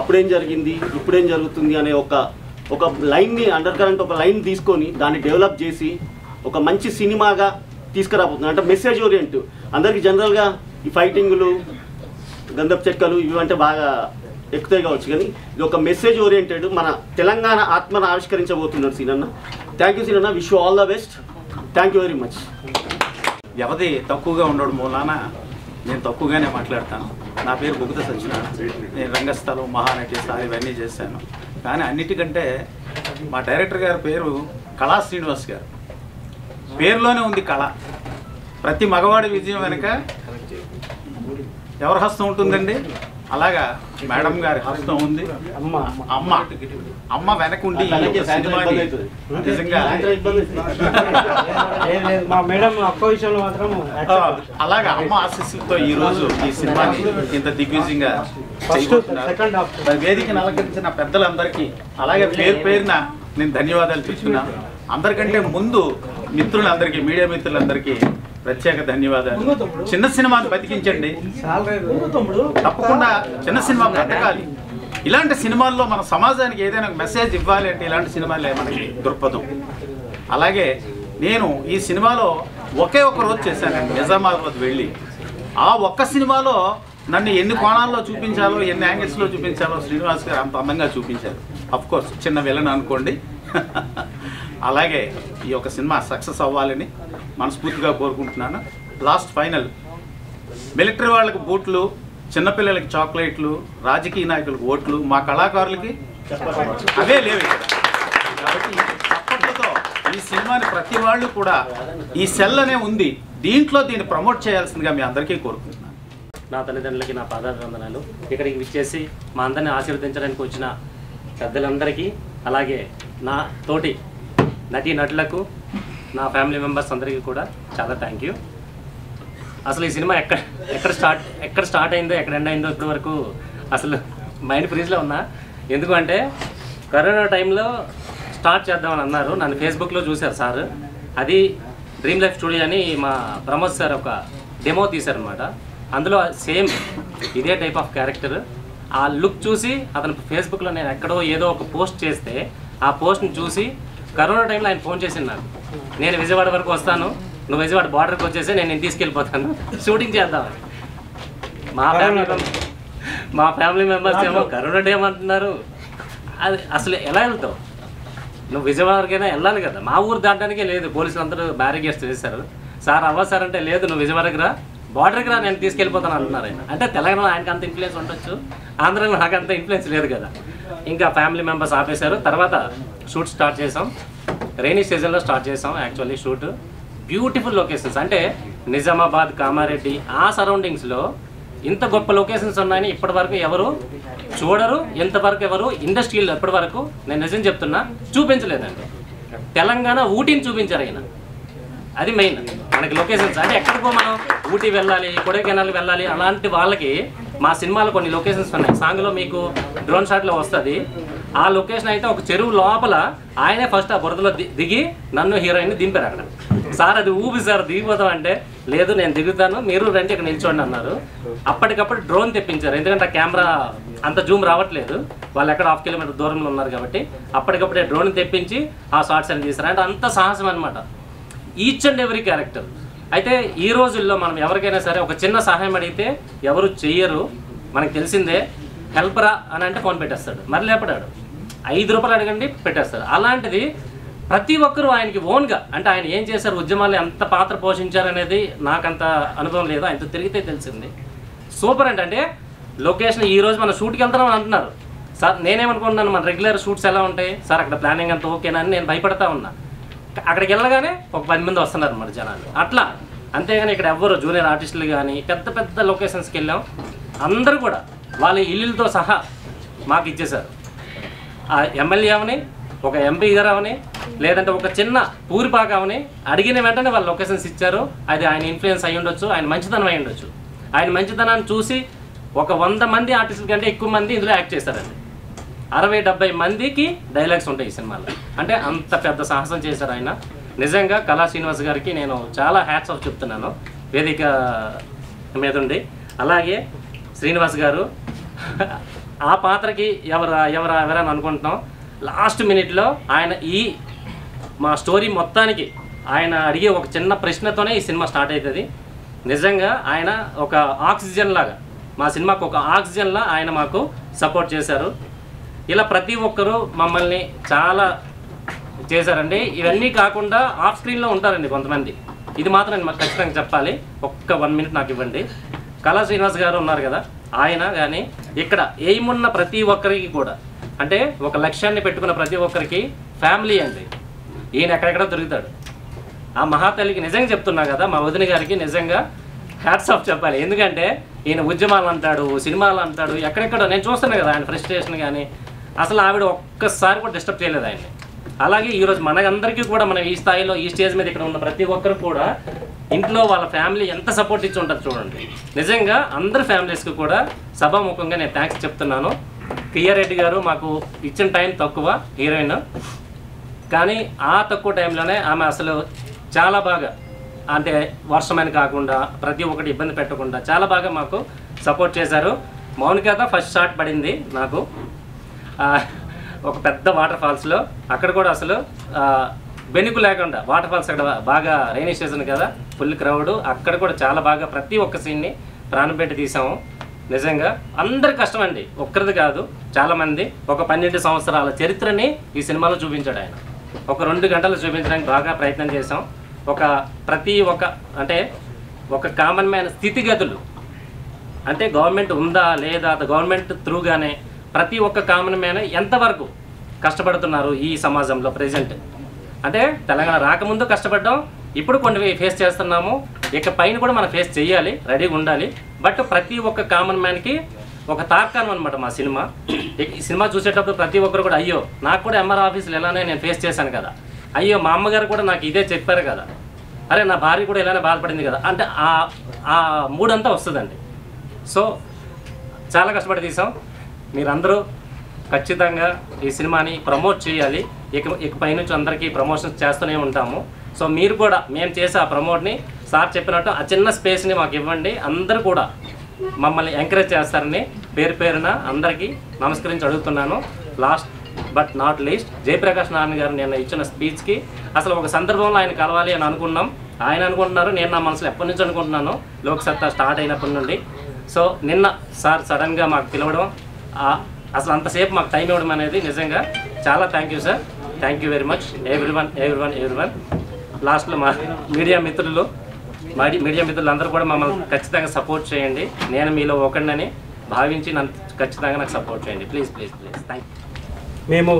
[SPEAKER 13] అప్పుడేం జరిగింది, ఇప్పుడేం జరుగుతుంది అనే ఒక లైన్ని, అండర్ కరెంట్ ఒక లైన్ తీసుకొని దాన్ని డెవలప్ చేసి ఒక మంచి సినిమాగా తీసుకురాబోతుంది. అంటే మెసేజ్ ఓరియంట్. అందరికీ జనరల్గా ఈ ఫైటింగులు, గంధపు చెక్కలు ఇవి అంటే బాగా ఎక్కుతాయి కావచ్చు, కానీ ఇది ఒక మెసేజ్ ఓరియంటెడ్ మన తెలంగాణ ఆత్మను ఆవిష్కరించబోతున్నాడు సీనన్న. Thank you Seenanna, wish you all the best. Thank you very much.
[SPEAKER 14] వ్యవధి తక్కువగా ఉండడం మూలాన నేను తక్కువగానే మాట్లాడతాను. నా పేరు బుగుత సత్యనారాయణ. నేను రంగస్థలం, మహానటి, సార్ ఇవన్నీ చేశాను. కానీ అన్నిటికంటే మా డైరెక్టర్ గారి పేరు కళా శ్రీనివాస్ గారు. పేరులోనే ఉంది కళ. ప్రతి మగవాడి విజయం వెనుక ఎవరి హస్తం ఉంటుందండి? అలాగా మేడం గారి హస్తం ఉంది. అమ్మ వెనక ఉండి నిజంగా అలాగా అమ్మ ఆశీస్సులతో ఈ రోజు ఈ సినిమాని ఇంత దిగ్విజయంగా వేదికను అలంకరించిన పెద్దలందరికీ, అలాగే పేరు పేరున నేను ధన్యవాదాలు చెప్తున్నాను. అందరికంటే ముందు మిత్రులందరికీ, మీడియా మిత్రులందరికీ ప్రత్యేక ధన్యవాదాలు. చిన్న సినిమాను బతికించండి, తప్పకుండా చిన్న సినిమా బతకాలి. ఇలాంటి సినిమాల్లో మన సమాజానికి ఏదైనా మెసేజ్ ఇవ్వాలి అంటే ఇలాంటి సినిమాలే మనకి దృక్పథం. అలాగే నేను ఈ సినిమాలో ఒకే ఒక రోజు చేశానండి, నిజామాబాద్ వెళ్ళి. ఆ ఒక్క సినిమాలో నన్ను ఎన్ని కోణాల్లో చూపించాలో, ఎన్ని యాంగిల్స్లో చూపించాలో శ్రీనివాస్ గారు అంత అందంగా చూపించారు. అఫ్ కోర్స్ చిన్న విలన్ అనుకోండి. అలాగే ఈ యొక్క సినిమా సక్సెస్ అవ్వాలని మనస్ఫూర్తిగా కోరుకుంటున్నాను. లాస్ట్ ఫైనల్, మిలిటరీ వాళ్ళకి బూట్లు, చిన్నపిల్లలకి చాక్లెట్లు, రాజకీయ నాయకులకు ఓట్లు, మా కళాకారులకి అవే లేవు ఇక్కడ. కాబట్టి చప్పట్లతో ఈ సినిమాని ప్రతి వాళ్ళు కూడా ఈ సెల్ అనే ఉంది, దీన్ని ప్రమోట్ చేయాల్సిందిగా మీ అందరికీ కోరుకుంటున్నాను.
[SPEAKER 15] నా తల్లిదండ్రులకి నా పాదాభివందనాలు. ఇక్కడికి విచ్చేసి మా అందరిని ఆశీర్వదించడానికి వచ్చిన పెద్దలందరికీ, అలాగే నా తోటి నటులకు, నా ఫ్యామిలీ మెంబర్స్ అందరికీ కూడా చాలా థ్యాంక్ యూ. అసలు ఈ సినిమా ఎక్కడ స్టార్ట్ అయిందో, ఎక్కడ ఎండ్ అయిందో ఇప్పటి వరకు అసలు మైండ్ ఫ్రీజ్లో ఉన్నా. ఎందుకంటే కరోనా టైంలో స్టార్ట్ చేద్దామని అన్నారు. నన్ను ఫేస్బుక్లో చూశారు సార్. అది డ్రీమ్ లైఫ్ స్టూడియో అని మా ప్రమోద్ సార్ ఒక డెమో తీశారనమాట. అందులో సేమ్ ఇదే టైప్ ఆఫ్ క్యారెక్టర్. ఆ లుక్ చూసి అతను ఫేస్బుక్లో నేను ఎక్కడో ఏదో ఒక పోస్ట్ చేస్తే ఆ పోస్ట్ని చూసి కరోనా టైంలో ఆయన ఫోన్ చేసింది నాకు. నేను విజయవాడ వరకు వస్తాను, నువ్వు విజయవాడ బార్డర్కి వచ్చేసి నేను తీసుకెళ్ళిపోతాను, షూటింగ్ చేద్దామని. మా ఫ్యామిలీ మెంబర్స్ ఏమో కరోనా టైం అంటున్నారు. అది అసలు ఎలా వెళ్తావు నువ్వు? విజయవాడకైనా వెళ్ళాలి కదా. మా ఊరు దాటడానికే లేదు, పోలీసులు అందరూ బ్యారికేడ్స్ చేశారు. సార్ అవ్వ సార్ అంటే లేదు, నువ్వు విజయవాడకి రా, బార్డర్కి రా, నేను తీసుకెళ్ళిపోతాను అంటున్నారు ఆయన. అంటే తెలంగాణలో ఆయనకు అంత ఇన్ఫ్లుయెన్స్ ఉండొచ్చు, ఆంధ్రలో నాకు అంత ఇన్ఫ్లుయెన్స్ లేదు కదా. ఇంకా ఫ్యామిలీ మెంబర్స్ ఆపేశారు. తర్వాత షూట్ స్టార్ట్ చేసాం. రైనీ సీజన్లో స్టార్ట్ చేసాం యాక్చువల్లీ షూట్. బ్యూటిఫుల్ లొకేషన్స్, అంటే నిజామాబాద్, కామారెడ్డి ఆ సరౌండింగ్స్లో ఇంత గొప్ప లొకేషన్స్ ఉన్నాయని ఇప్పటివరకు ఎవరు చూడరు, ఇంతవరకు ఎవరు ఇండస్ట్రీలో ఇప్పటివరకు, నేను నిజం చెప్తున్నా, చూపించలేదండి. తెలంగాణ ఊటీని చూపించారు ఆయన. అది మెయిన్ మనకి లొకేషన్స్. అంటే ఎక్కడికో మనం ఊటీ వెళ్ళాలి, కొడైకెనాల్ వెళ్ళాలి, అలాంటి వాళ్ళకి మా సినిమాలో కొన్ని లొకేషన్స్ ఉన్నాయి. సాంగ్లో మీకు డ్రోన్ షాట్లో వస్తుంది. ఆ లొకేషన్ అయితే ఒక చెరువు లోపల ఆయనే ఫస్ట్ ఆ బురదలో దిగి నన్ను హీరోయిన్ని దింపారు అక్కడ. సార్ అది ఊపి సార్ దిగిపోతాం అంటే, లేదు నేను దిగుతాను, మీరు రండి ఇక్కడ నిల్చోండి అన్నారు. అప్పటికప్పుడు డ్రోన్ తెప్పించారు, ఎందుకంటే ఆ కెమెరా అంత జూమ్ రావట్లేదు, వాళ్ళు ఎక్కడ 1/2 కిలోమీటర్ దూరంలో ఉన్నారు కాబట్టి అప్పటికప్పుడే డ్రోన్ తెప్పించి ఆ షార్ట్స్ అని తీశారు. అంటే అంత సాహసం అనమాట, ఈచ్ అండ్ ఎవ్రీ క్యారెక్టర్. అయితే ఈ రోజుల్లో మనం ఎవరికైనా సరే ఒక చిన్న సహాయం అడిగితే ఎవరు చెయ్యరు, మనకు తెలిసిందే. హెల్పరా అని అంటే ఫోన్ పెట్టేస్తాడు, మరి లేపడాడు. 5 రూపాయలు అడగండి పెట్టేస్తాడు. అలాంటిది ప్రతి ఒక్కరూ ఆయనకి ఓన్గా, అంటే ఆయన ఏం చేశారు, ఉద్యమాలు ఎంత పాత్ర పోషించారనేది నాకంత అనుభవం లేదు, ఆయనతో తిరిగితే తెలిసింది. సూపర్ అంటే లొకేషన్ ఈరోజు మనం షూట్కి వెళ్తున్నాం అంటున్నారు సార్. నేనేమనుకుంటున్నాను, మన రెగ్యులర్ షూట్స్ ఎలా ఉంటాయి సార్, అక్కడ ప్లానింగ్ అంతా ఓకేనా అని నేను భయపడతా ఉన్నా. అక్కడికి వెళ్ళగానే ఒక 10 మంది వస్తున్నారు మన జనాలు అట్లా. అంతేగాని ఇక్కడ ఎవ్వరు జూనియర్ ఆర్టిస్టులు కానీ పెద్ద పెద్ద లొకేషన్స్కి వెళ్ళాం, అందరూ కూడా వాళ్ళ ఇల్లులతో సహా మాకు ఇచ్చేశారు. ఆ ఎమ్మెల్యే అవని, ఒక ఎంపీ గారు అవని, లేదంటే ఒక చిన్న పూరిపాక అవని, అడిగిన వెంటనే వాళ్ళు లొకేషన్స్ ఇచ్చారు. అది ఆయన ఇన్ఫ్లుయెన్స్ అయ్యి ఉండొచ్చు, ఆయన మంచితనం అయి ఉండొచ్చు. ఆయన మంచితనాన్ని చూసి ఒక 100 మంది ఆర్టిస్టుల కంటే ఎక్కువ మంది ఇందులో యాక్ట్ చేశారండి. 60-70 మందికి డైలాగ్స్ ఉంటాయి ఈ సినిమాలో. అంటే అంత పెద్ద సాహసం చేశారు ఆయన. నిజంగా కళా శ్రీనివాస్ గారికి నేను చాలా హ్యాట్స్ ఆఫ్ చెప్తున్నాను వేదిక మీద ఉండి. అలాగే శ్రీనివాస్ గారు ఆ పాత్రకి ఎవరని అనుకుంటున్నాం. లాస్ట్ మినిట్లో ఆయన ఈ మా స్టోరీ మొత్తానికి ఆయన అడిగే ఒక చిన్న ప్రశ్నతోనే ఈ సినిమా స్టార్ట్ అవుతుంది. నిజంగా ఆయన ఒక ఆక్సిజన్ లాగా, మా సినిమాకు ఒక ఆక్సిజన్లా ఆయన మాకు సపోర్ట్ చేశారు. ఇలా ప్రతి ఒక్కరూ మమ్మల్ని చాలా చేశారండి. ఇవన్నీ కాకుండా ఆఫ్ స్క్రీన్లో ఉంటారండి కొంతమంది, ఇది మాత్రం నేను మాకు ఖచ్చితంగా చెప్పాలి. ఒక్క 1 మినిట్ నాకు ఇవ్వండి. కళా శ్రీనివాస్ గారు ఉన్నారు కదా, ఆయన కానీ ఇక్కడ ఏమున్న ప్రతి ఒక్కరికి కూడా, అంటే ఒక లక్ష్యాన్ని పెట్టుకున్న ప్రతి ఒక్కరికి ఫ్యామిలీ అండి. ఈయన ఎక్కడెక్కడ దొరుకుతాడు. ఆ మహాతల్లికి నిజంగా చెప్తున్నా కదా, మా వదిన గారికి నిజంగా హ్యాట్స్ ఆఫ్ చెప్పాలి. ఎందుకంటే ఈయన ఉద్యమాలు అంటాడు, సినిమాలు అంటాడు, ఎక్కడెక్కడో నేను చూస్తున్నాను కదా ఆయన ఫ్రస్ట్రేషన్ కానీ. అసలు ఆవిడ ఒక్కసారి కూడా డిస్టర్బ్ చేయలేదు ఆయన్ని. అలాగే ఈరోజు మనందరికీ కూడా మనం ఈ స్థాయిలో ఈ స్టేజ్ మీద ఇక్కడ ఉన్న ప్రతి ఒక్కరు కూడా ఇంట్లో వాళ్ళ ఫ్యామిలీ ఎంత సపోర్ట్ ఇచ్చి ఉంటుంది చూడండి. నిజంగా అందరి ఫ్యామిలీస్కి కూడా సభాముఖంగా నేను థ్యాంక్స్ చెప్తున్నాను. ప్రియారెడ్డి గారు మాకు ఇచ్చిన టైం తక్కువ, హీరోయిన్, కానీ ఆ తక్కువ టైంలోనే ఆమె అసలు చాలా బాగా, అంటే వర్షమని కాకుండా ప్రతి ఒక్కటి ఇబ్బంది పెట్టకుండా చాలా బాగా మాకు సపోర్ట్ చేశారు. మౌనికత ఫస్ట్ షాట్ పడింది నాకు ఒక పెద్ద వాటర్ ఫాల్స్లో. అక్కడ కూడా అసలు బెనుకు లేకుండా వాటర్ ఫాల్స్ అక్కడ బాగా రైనీ సీజన్ కదా, ఫుల్ క్రౌడ్. అక్కడ కూడా చాలా బాగా ప్రతి ఒక్క సీన్ని ప్రాణం పెట్టి తీసాము. నిజంగా అందరి కష్టం అండి, ఒక్కరిది కాదు, చాలామంది. ఒక 12 సంవత్సరాల చరిత్రని ఈ సినిమాలో చూపించాడు ఆయన. ఒక 2 గంటలు చూపించడానికి బాగా ప్రయత్నం చేసాం. అంటే ఒక కామన్ మ్యాన్ స్థితిగతులు, అంటే గవర్నమెంట్ ఉందా లేదా, గవర్నమెంట్ త్రూగానే ప్రతి ఒక్క కామన్ మ్యాన్ ఎంతవరకు కష్టపడుతున్నారు ఈ సమాజంలో ప్రజెంట్. అంటే తెలంగాణ రాకముందు కష్టపడ్డాం, ఇప్పుడు కొన్ని ఫేస్ చేస్తున్నాము, ఇక పైన కూడా మనం ఫేస్ చేయాలి, రెడీగా ఉండాలి. బట్ ప్రతి ఒక్క కామన్ మ్యాన్కి ఒక తార్కాణం అనమాట మా సినిమా. ఈ సినిమా చూసేటప్పుడు ప్రతి ఒక్కరు కూడా అయ్యో నాకు కూడా ఎంఆర్ ఆఫీసులు ఎలానే నేను ఫేస్ చేశాను కదా, అయ్యో మా అమ్మగారు కూడా నాకు ఇదే చెప్పారు కదా, అరే నా భార్య కూడా ఇలానే బాధపడింది కదా, అంటే ఆ మూడంతా వస్తుందండి. సో చాలా కష్టపడి తీసాం. మీరందరూ ఖచ్చితంగా ఈ సినిమాని ప్రమోట్ చేయాలి. ఇకపై నుంచి అందరికీ ప్రమోషన్స్ చేస్తూనే ఉంటాము. సో మీరు కూడా మేము చేసే ఆ ప్రమోట్ని సార్ చెప్పినట్టు ఆ చిన్న స్పేస్ని మాకు ఇవ్వండి. అందరూ కూడా మమ్మల్ని ఎంకరేజ్ చేస్తారని పేరున అందరికీ నమస్కరించి అడుగుతున్నాను. Last but not least, Jayaprakash Narayana గారు నిన్న ఇచ్చిన స్పీచ్కి అసలు ఒక సందర్భంలో ఆయన కలవాలి అని అనుకున్నాం. ఆయన అనుకుంటున్నారు, నేను నా మనసులో ఎప్పటి నుంచి అనుకుంటున్నాను, లోక్సత్తా స్టార్ట్ అయినప్పటి నుండి. సో నిన్న సార్ సడన్గా మాకు పిలవడం, అసలు అంతసేపు మాకు టైం ఇవ్వడం అనేది నిజంగా చాలా thank you sir. Thank you very much everyone. లాస్ట్లో మా మీడియా మిత్రులందరూ కూడా మమ్మల్ని ఖచ్చితంగా సపోర్ట్ చేయండి. నేను మీలో ఒకడినని భావించి నన్ను ఖచ్చితంగా నాకు సపోర్ట్ చేయండి. Please thank you.
[SPEAKER 16] మేము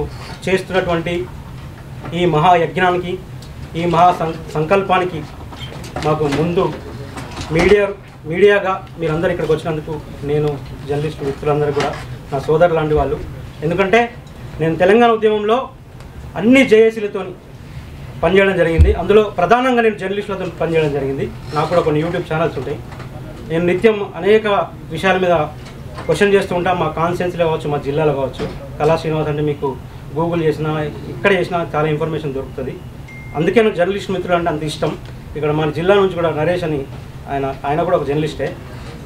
[SPEAKER 16] చేస్తున్నటువంటి ఈ మహాయజ్ఞానికి, ఈ మహా సంకల్పానికి మాకు ముందు మీడియాగా మీరందరూ ఇక్కడికి వచ్చినందుకు నేను జర్నలిస్ట్ మిత్రులందరూ కూడా నా సోదరు లాంటి వాళ్ళు. ఎందుకంటే నేను తెలంగాణ ఉద్యమంలో అన్ని జేఏసీలతో పనిచేయడం జరిగింది. అందులో ప్రధానంగా నేను జర్నలిస్టులతో పనిచేయడం జరిగింది. నాకు కూడా కొన్ని యూట్యూబ్ ఛానల్స్ ఉంటాయి. నేను నిత్యం అనేక విషయాల మీద క్వశ్చన్ చేస్తూ ఉంటాను. మా కాన్స్టిట్యున్సీలో కావచ్చు, మా జిల్లాలో కావచ్చు. కళా శ్రీనివాస్ అంటే మీకు గూగుల్ చేసినా ఇక్కడ చేసినా చాలా ఇన్ఫర్మేషన్ దొరుకుతుంది. అందుకే నాకు జర్నలిస్ట్ మిత్రులు అంటే అంత ఇష్టం. ఇక్కడ మన జిల్లా నుంచి కూడా నరేష్ అని ఆయన కూడా ఒక జర్నలిస్టే.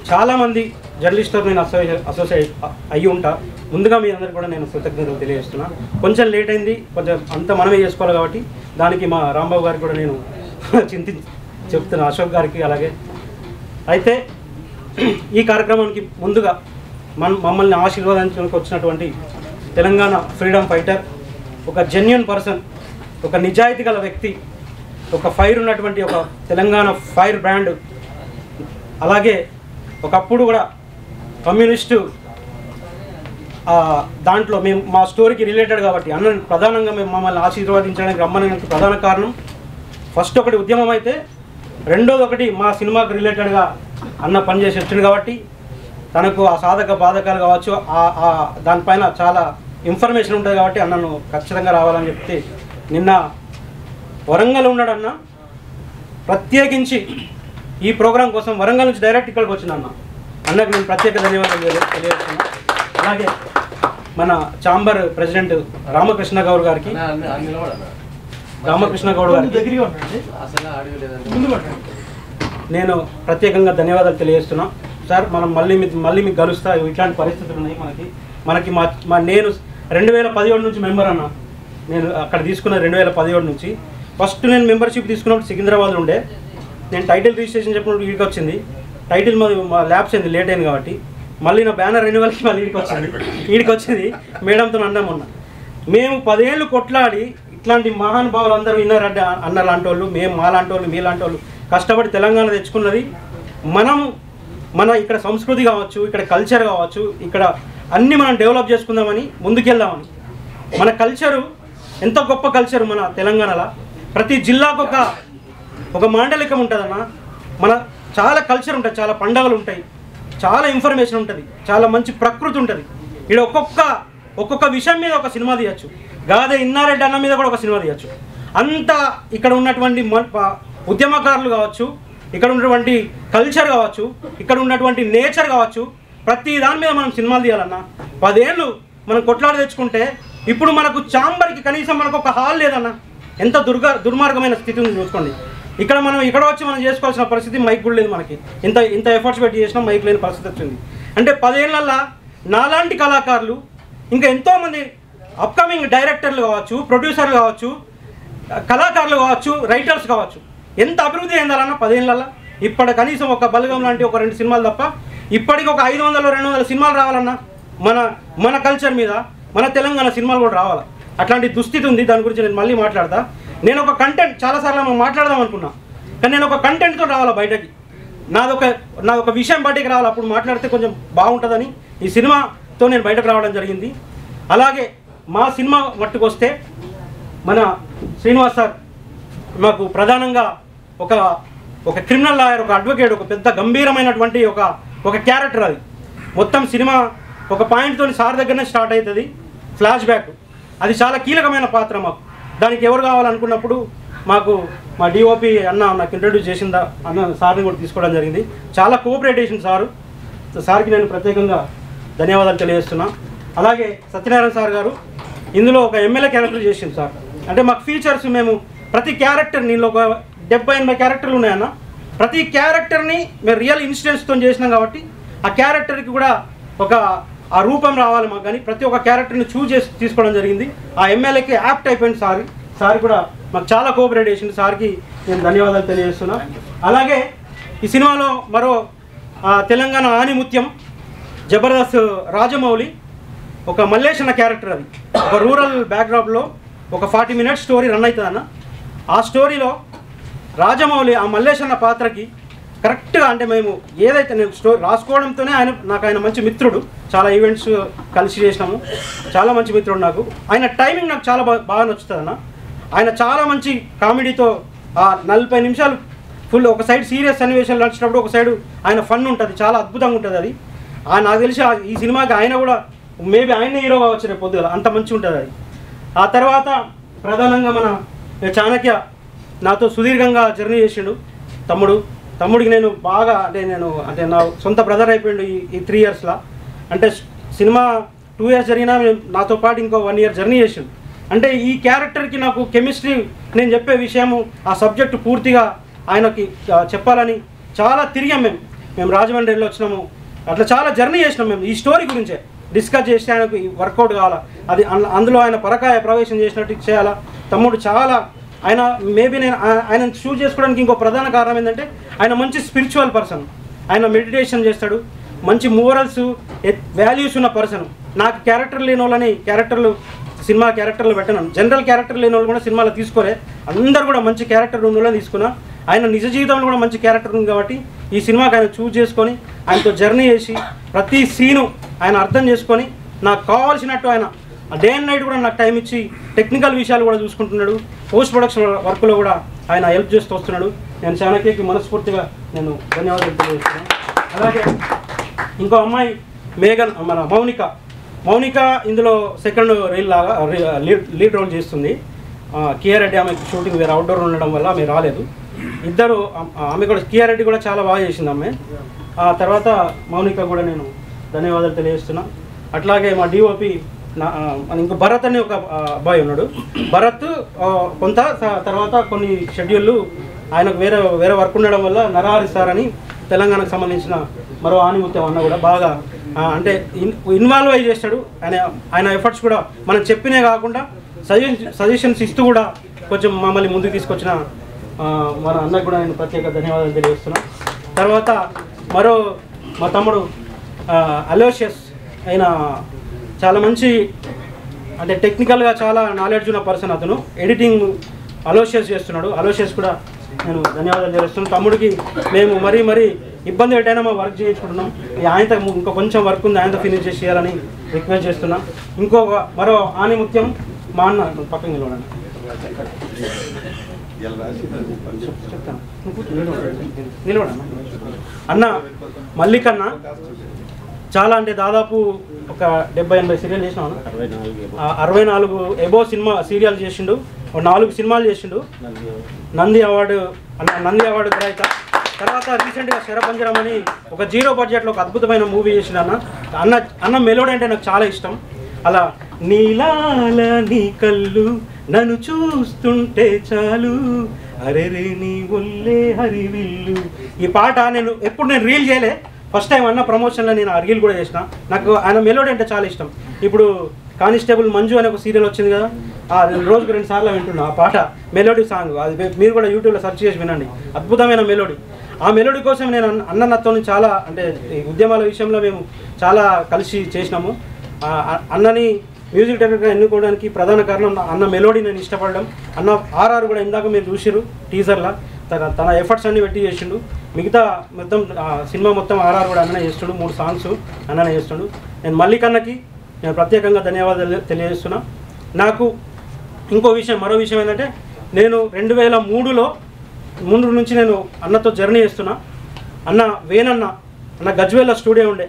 [SPEAKER 16] చాలామంది జర్నలిస్టులతో నేను అసోసియేట్ అయ్యి ఉంటా. ముందుగా మీ అందరికీ కూడా నేను కృతజ్ఞతలు తెలియజేస్తున్నా. కొంచెం లేట్ అయింది, కొంచెం అంత మనమే చేసుకోవాలి కాబట్టి దానికి మా రాంబాబు గారికి కూడా నేను చెప్తున్నా, అశోక్ గారికి అలాగే. అయితే ఈ కార్యక్రమానికి ముందుగా మమ్మల్ని ఆశీర్వాదించడానికి వచ్చినటువంటి తెలంగాణ ఫ్రీడమ్ ఫైటర్, ఒక జెన్యూన్ పర్సన్, ఒక నిజాయితీ గల వ్యక్తి, ఒక ఫైర్ ఉన్నటువంటి ఒక తెలంగాణ ఫైర్ బ్రాండ్, అలాగే ఒకప్పుడు కూడా కమ్యూనిస్టు దాంట్లో మేము మా స్టోరీకి రిలేటెడ్ కాబట్టి అన్న ప్రధానంగా మేము మమ్మల్ని ఆశీర్వదించడానికి రమ్మడానికి ప్రధాన కారణం ఫస్ట్ ఒకటి ఉద్యమం అయితే, రెండోది ఒకటి మా సినిమాకి రిలేటెడ్గా అన్న పనిచేసి వచ్చింది కాబట్టి తనకు ఆ సాధక బాధకాలు కావచ్చు, దానిపైన చాలా ఇన్ఫర్మేషన్ ఉంటుంది కాబట్టి అన్నను ఖచ్చితంగా రావాలని చెప్తే నిన్న వరంగల్ ఉన్నాడు అన్న. ప్రత్యేకించి ఈ ప్రోగ్రాం కోసం వరంగల్ నుంచి డైరెక్ట్ ఇక్కడికి వచ్చిన అన్నకు నేను ప్రత్యేక ధన్యవాదాలు తెలియజేస్తున్నాను. అలాగే మన ఛాంబర్ ప్రెసిడెంట్ రామకృష్ణ గౌడ్ గారికి నేను ప్రత్యేకంగా ధన్యవాదాలు తెలియజేస్తున్నా. సార్ మనం మళ్ళీ మీకు కలుస్తా, ఇట్లాంటి పరిస్థితులు ఉన్నాయి మనకి నేను 2017 నుంచి మెంబర్ అన్న. నేను అక్కడ తీసుకున్న 2017 నుంచి ఫస్ట్ నేను మెంబర్షిప్ తీసుకున్నప్పుడు సికింద్రాబాద్లో ఉండే. నేను టైటిల్ రిజిస్ట్రేషన్ చెప్పినప్పుడు వీడికి వచ్చింది. టైటిల్ మా ల్యాబ్స్ అయింది, లేట్ అయింది కాబట్టి మళ్ళీ నా బ్యానర్ రెన్యువల్కి మళ్ళీ వీడికి వచ్చింది. మేడంతో అన్నాం మొన్న మేము 10 ఏళ్ళు కొట్లాడి ఇట్లాంటి మహానుభావులు అందరూ విన్నారంటే అన్న లాంటి వాళ్ళు, మేము మా లాంటి వాళ్ళు, మీ లాంటి వాళ్ళు కష్టపడి తెలంగాణ తెచ్చుకున్నది. మన ఇక్కడ సంస్కృతి కావచ్చు, ఇక్కడ కల్చర్ కావచ్చు, ఇక్కడ అన్నీ మనం డెవలప్ చేసుకుందామని ముందుకెళ్దామని. మన కల్చరు ఎంత గొప్ప కల్చరు మన తెలంగాణలో. ప్రతి జిల్లాకు ఒక మాండలికం ఉంటుందన్న. మన చాలా కల్చర్ ఉంటుంది, చాలా పండుగలు ఉంటాయి, చాలా ఇన్ఫర్మేషన్ ఉంటుంది, చాలా మంచి ప్రకృతి ఉంటుంది. ఇక్కడ ఒక్కొక్క విషయం మీద ఒక సినిమా తీయచ్చు. గాదే ఇన్నారెడ్డి అన్న మీద కూడా ఒక సినిమా తీయచ్చు. అంతా ఇక్కడ ఉన్నటువంటి ఉద్యమకారులు కావచ్చు, ఇక్కడ ఉన్నటువంటి కల్చర్ కావచ్చు, ఇక్కడ ఉన్నటువంటి నేచర్ కావచ్చు, ప్రతి దాని మీద మనం సినిమాలు తీయాలన్నా. 10 ఏళ్ళు మనం కొట్లాడి తెచ్చుకుంటే ఇప్పుడు మనకు ఛాంబర్కి కనీసం మనకు ఒక హాల్ లేదన్న. ఎంత దుర్మార్గమైన స్థితి ఉంది చూసుకోండి. ఇక్కడ వచ్చి మనం చేసుకోవాల్సిన పరిస్థితి, మైక్ కూడా లేదు మనకి. ఇంత ఎఫర్ట్స్ పెట్టి చేసినా మైక్ లేని పరిస్థితి వచ్చింది. అంటే 10 ఏళ్ళల్లో నాలాంటి కళాకారులు, ఇంకా ఎంతోమంది అప్కమింగ్ డైరెక్టర్లు కావచ్చు, ప్రొడ్యూసర్లు కావచ్చు, కళాకారులు కావచ్చు, రైటర్స్ కావచ్చు, ఎంత అభివృద్ధి అయిందాలన్న 10 ఏళ్ళల్లో. ఇప్పుడు కనీసం ఒక బలగం లాంటి ఒక 2 సినిమాలు తప్ప ఇప్పటికి ఒక 500-200 సినిమాలు రావాలన్నా మన కల్చర్ మీద మన తెలంగాణ సినిమాలు కూడా రావాలి. అట్లాంటి దుస్థితి ఉంది. దాని గురించి నేను మళ్ళీ మాట్లాడతా. నేను ఒక కంటెంట్ చాలాసార్లు మనం మాట్లాడదాం అనుకున్నా, కానీ నేను ఒక కంటెంట్తో రావాలి బయటకి. నాదొక విషయం బయటకి రావాలి, అప్పుడు మాట్లాడితే కొంచెం బాగుంటుందని ఈ సినిమాతో నేను బయటకు రావడం జరిగింది. అలాగే మా సినిమా మట్టుకు వస్తే మన శ్రీనివాస్ సార్ మాకు ప్రధానంగా ఒక క్రిమినల్ లాయర్, ఒక అడ్వకేట్, ఒక పెద్ద గంభీరమైనటువంటి ఒక క్యారెక్టర్. అది మొత్తం సినిమా ఒక పాయింట్తో సార్ దగ్గరనే స్టార్ట్ అవుతుంది, ఫ్లాష్ బ్యాక్. అది చాలా కీలకమైన పాత్ర మాకు. దానికి ఎవరు కావాలనుకున్నప్పుడు మాకు మా డిఓపి అన్న నాకు ఇంట్రడ్యూస్ చేసిందా అన్న సార్ని కూడా తీసుకోవడం జరిగింది. చాలా కోఆపరేట్ చేసింది సార్కి నేను ప్రత్యేకంగా ధన్యవాదాలు తెలియజేస్తున్నా. అలాగే సత్యనారాయణ సార్ గారు ఇందులో ఒక ఎమ్మెల్యే క్యారెక్టర్ చేసింది సార్. అంటే మాకు ఫీచర్స్ మేము ప్రతి క్యారెక్టర్, నీళ్ళు ఒక 70-80 క్యారెక్టర్లు ఉన్నాయన్న. ప్రతి క్యారెక్టర్ని మేము రియల్ ఇన్సిడెంట్స్తో చేసినాం కాబట్టి ఆ క్యారెక్టర్కి కూడా ఆ రూపం రావాలి మాకు. కానీ ప్రతి ఒక్క క్యారెక్టర్ని చూజ్ చేసి తీసుకోవడం జరిగింది. ఆ ఎమ్మెల్యేకి యాప్ట్ అయిపోయింది సార్ కూడా మాకు చాలా కోఆపరేట్ చేసింది. సార్కి నేను ధన్యవాదాలు తెలియజేస్తున్నా. అలాగే ఈ సినిమాలో మరో తెలంగాణ ఆణిముత్యం జబర్దస్త్ రాజమౌళి ఒక మల్లేష్ అన్న క్యారెక్టర్. అది ఒక రూరల్ బ్యాక్డ్రాప్లో ఒక 40 మినిట్స్ స్టోరీ రన్ అవుతుందన్న. ఆ స్టోరీలో రాజమౌళి ఆ మల్లేష్ అన్న పాత్రకి కరెక్ట్గా, అంటే మేము ఏదైతే నేను స్టోరీ రాసుకోవడంతోనే ఆయన మంచి మిత్రుడు, చాలా ఈవెంట్స్ కలిసి చేసినాము, చాలా మంచి మిత్రుడు నాకు. ఆయన టైమింగ్ నాకు చాలా బాగా నచ్చుతుంది అన్న. ఆయన చాలా మంచి కామెడీతో 40 నిమిషాలు ఫుల్ ఒక సైడ్ సీరియస్ సన్నివేశాలు నడిచినప్పుడు ఒక సైడు ఆయన ఫన్ ఉంటుంది, చాలా అద్భుతంగా ఉంటుంది. అది నాకు తెలిసి ఈ సినిమాకి ఆయన కూడా మేబీ ఆయన హీరో కావచ్చు రేపు పొద్దుగా, అంత మంచిగా ఉంటుంది అది. ఆ తర్వాత ప్రధానంగా మన చాణక్య నాతో సుదీర్ఘంగా జర్నీ చేసిండు. తమ్ముడికి నేను బాగా అంటే నా సొంత బ్రదర్ అయిపోయిండు ఈ 3 ఇయర్స్లో. అంటే సినిమా 2 ఇయర్స్ జరిగినా నాతో పాటు ఇంకో 1 ఇయర్ జర్నీ చేసిండు. అంటే ఈ క్యారెక్టర్కి నాకు కెమిస్ట్రీ, నేను చెప్పే విషయము, ఆ సబ్జెక్టు పూర్తిగా ఆయనకి చెప్పాలని చాలా తిరిగాం. మేము రాజమండ్రి వెళ్ళి వచ్చినాము. అట్లా చాలా జర్నీ చేసినాం మేము ఈ స్టోరీ గురించే డిస్కస్ చేసి ఆయనకు వర్కౌట్ కావాలా, అది అందులో ఆయన పరకాయ ప్రవేశం చేసినట్టు చేయాలా. తమ్ముడు చాలా ఆయన మేబీ నేను ఆయన చూజ్ చేసుకోవడానికి ఇంకో ప్రధాన కారణం ఏంటంటే ఆయన మంచి స్పిరిచువల్ పర్సన్. ఆయన మెడిటేషన్ చేస్తాడు, మంచి మోరల్స్ వాల్యూస్ ఉన్న పర్సన్. నాకు క్యారెక్టర్ లేని వాళ్ళని సినిమా క్యారెక్టర్లు పెట్టను. జనరల్ క్యారెక్టర్ లేని వాళ్ళు కూడా సినిమాలో తీసుకోలే, అందరు కూడా మంచి క్యారెక్టర్ ఉన్న వాళ్ళని తీసుకున్నా. ఆయన నిజ జీవితంలో కూడా మంచి క్యారెక్టర్ ఉంది కాబట్టి ఈ సినిమాకి ఆయన చూజ్ చేసుకొని ఆయనతో జర్నీ చేసి ప్రతి సీను ఆయన అర్థం చేసుకొని నాకు కావాల్సినట్టు ఆయన డే అండ్ నైట్ కూడా నాకు టైం ఇచ్చి టెక్నికల్ విషయాలు కూడా చూసుకుంటున్నాడు. పోస్ట్ ప్రొడక్షన్ వర్క్లో కూడా ఆయన హెల్ప్ చేస్తూ వస్తున్నాడు. నేను చాణక్యకి మనస్ఫూర్తిగా నేను ధన్యవాదాలు తెలియజేస్తున్నాను. అలాగే ఇంకో అమ్మాయి మేఘన్, మన మౌనిక ఇందులో సెకండ్ లీడ్ రోల్ చేస్తుంది. కియా రెడ్డి ఆమె షూటింగ్ వేరే అవుట్డోర్ ఉండడం వల్ల ఆమె రాలేదు. ఇద్దరు ఆమె కూడా, కియా రెడ్డి కూడా చాలా బాగా చేసింది ఆమె. ఆ తర్వాత మౌనిక కూడా నేను ధన్యవాదాలు తెలియజేస్తున్నా. అట్లాగే మా డిఓపి ఇంకో భరత్ అనే ఒక అబ్బాయి ఉన్నాడు. భరత్ కొంత తర్వాత కొన్ని షెడ్యూళ్ళు ఆయనకు వేరే వర్క్ ఉండడం వల్ల నరహరి సార్ అని తెలంగాణకు సంబంధించిన మరో ఆణిముత్యం అన్న కూడా బాగా అంటే ఇన్వాల్వ్ అయ్యి చేస్తాడు. ఆయన ఎఫర్ట్స్ కూడా మనం చెప్పినే కాకుండా సజెషన్స్ ఇస్తూ కూడా కొంచెం మమ్మల్ని ముందుకు తీసుకొచ్చిన మన అన్నకు కూడా నేను ప్రత్యేక ధన్యవాదాలు తెలియజేస్తున్నాను. తర్వాత మా తమ్ముడు అలోషియస్, ఆయన చాలా మంచి అంటే టెక్నికల్గా చాలా నాలెడ్జ్ ఉన్న పర్సన్. అతను ఎడిటింగ్ అలోషియస్ చేస్తున్నాడు. అలోషియస్ కూడా నేను ధన్యవాదాలు తెలుస్తున్నాను. తమ్ముడికి మేము మరీ ఇబ్బంది పెట్టైనా మా వర్క్ చేయించుకుంటున్నాం. ఆయనతో ఇంకో కొంచెం వర్క్ ఉంది, ఆయనతో ఫినిష్ చేసి చేయాలని రిక్వెస్ట్ చేస్తున్నాం. మరో ఆణిముత్యం మా అన్న, పక్కన నిలవడండి అన్న మల్లికన్న. చాలా అంటే దాదాపు ఒక 70-80 సీరియల్ చేసినాం. 64 ఎబో సీరియల్ చేసిండు, 4 సినిమాలు చేసిండు. నంది అవార్డు గ్రహీత. తర్వాత రీసెంట్గా శరపంజరం అని ఒక 0 బడ్జెట్లో ఒక అద్భుతమైన మూవీ చేసిండు అన్న మెలోడీ అంటే నాకు చాలా ఇష్టం. అలా నీలాల నీ కళ్ళు నన్ను చూస్తుంటే చాలు, అరే నీ ఒళ్ళే హరివిల్లు. ఈ పాట నేను రీల్ చేయలే, ఫస్ట్ టైం అన్న ప్రమోషన్లో నేను ఆ రీల్ కూడా చేసిన. నాకు ఆయన మెలోడీ అంటే చాలా ఇష్టం. ఇప్పుడు కానిస్టేబుల్ మంజు అనే ఒక సీరియల్ వచ్చింది కదా, రోజుకు 2 సార్లు వింటున్నా ఆ పాట, మెలోడీ సాంగ్. అది మీరు కూడా యూట్యూబ్లో సెర్చ్ చేసి వినండి, అద్భుతమైన మెలోడీ. ఆ మెలోడీ కోసం నేను అన్నతో చాలా అంటే ఈ ఉద్యమాల విషయంలో మేము చాలా కలిసి చేసినాము. అన్నని మ్యూజిక్ డైరెక్టర్గా ఎన్నుకోవడానికి ప్రధాన కారణం అన్న మెలోడీ నేను ఇష్టపడడం. అన్న ఆర్ఆర్ కూడా ఇందాక మీరు చూసిరు టీజర్లా తన ఎఫర్ట్స్ అన్ని పెట్టి చేసిండు. మిగతా మొత్తం సినిమా మొత్తం ఆర్ఆర్ కూడా అన్ననే చేస్తుండు. 3 సాంగ్స్ అన్ననే చేస్తుండు. నేను మల్లికన్నకి నేను ప్రత్యేకంగా ధన్యవాదాలు తెలియజేస్తున్నా. నాకు మరో విషయం ఏంటంటే నేను 2003లో ముందు నుంచి నేను అన్నతో జర్నీ చేస్తున్నా. అన్న గజ్వేల్లో స్టూడియో ఉండే,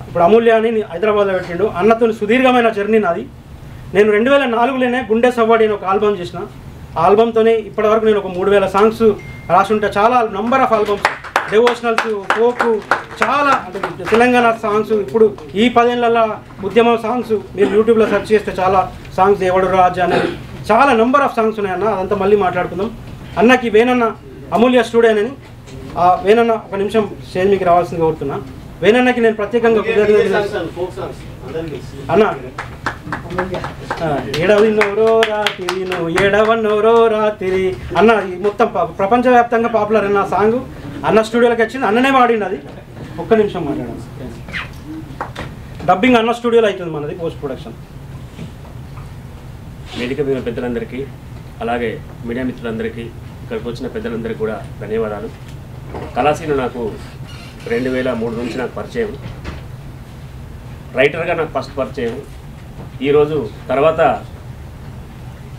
[SPEAKER 16] ఇప్పుడు అమూల్య అని హైదరాబాద్లో పెట్టిండు. అన్నతో సుదీర్ఘమైన జర్నీ నాది. నేను 2004లోనే గుండె సవ్వాడి అని ఒక ఆల్బమ్ చేసిన. ఆ ఆల్బమ్తోనే ఇప్పటివరకు నేను ఒక 3000 సాంగ్స్ రాసుంటా. చాలా number of albums, devotionals, folk, చాలా అంటే తెలంగాణ సాంగ్స్. ఇప్పుడు ఈ 10 ఏళ్ళ ఉద్యమ సాంగ్స్ మీరు యూట్యూబ్లో సెర్చ్ చేస్తే చాలా సాంగ్స్, ఎవడు రాజు అనేది చాలా నంబర్ ఆఫ్ సాంగ్స్ ఉన్నాయి అన్న. అదంతా మళ్ళీ మాట్లాడుకుందాం. అన్నకి వేణన్న అమూల్య స్టూడియో అని వేణన్న ఒక నిమిషం స్టేజ్ మీకు రావాల్సిందిగా కోరుతున్నా. వేణన్నకి నేను ప్రత్యేకంగా అన్న ఏడవన్నోరో రాత్రి నువ్వు ఏడవన్నోరో రాత్రి అన్న మొత్తం ప్రపంచవ్యాప్తంగా పాపులర్ అన్న సాంగ్. అన్న స్టూడియోలోకి వచ్చింది, అన్ననే వాడింది. అది ఒక్క నిమిషం మాట్లాడాను. డబ్బింగ్ అన్న స్టూడియోలో అవుతుంది మనది, పోస్ట్ ప్రొడక్షన్.
[SPEAKER 17] వేదిక మీద పెద్దలందరికీ అలాగే మీడియా మిత్రులందరికీ ఇక్కడికి వచ్చిన పెద్దలందరికీ కూడా ధన్యవాదాలు. కళాసీన నాకు 2003 నుంచి నాకు పరిచయం. రైటర్గా నాకు ఫస్ట్ పరిచయం. ఈరోజు తర్వాత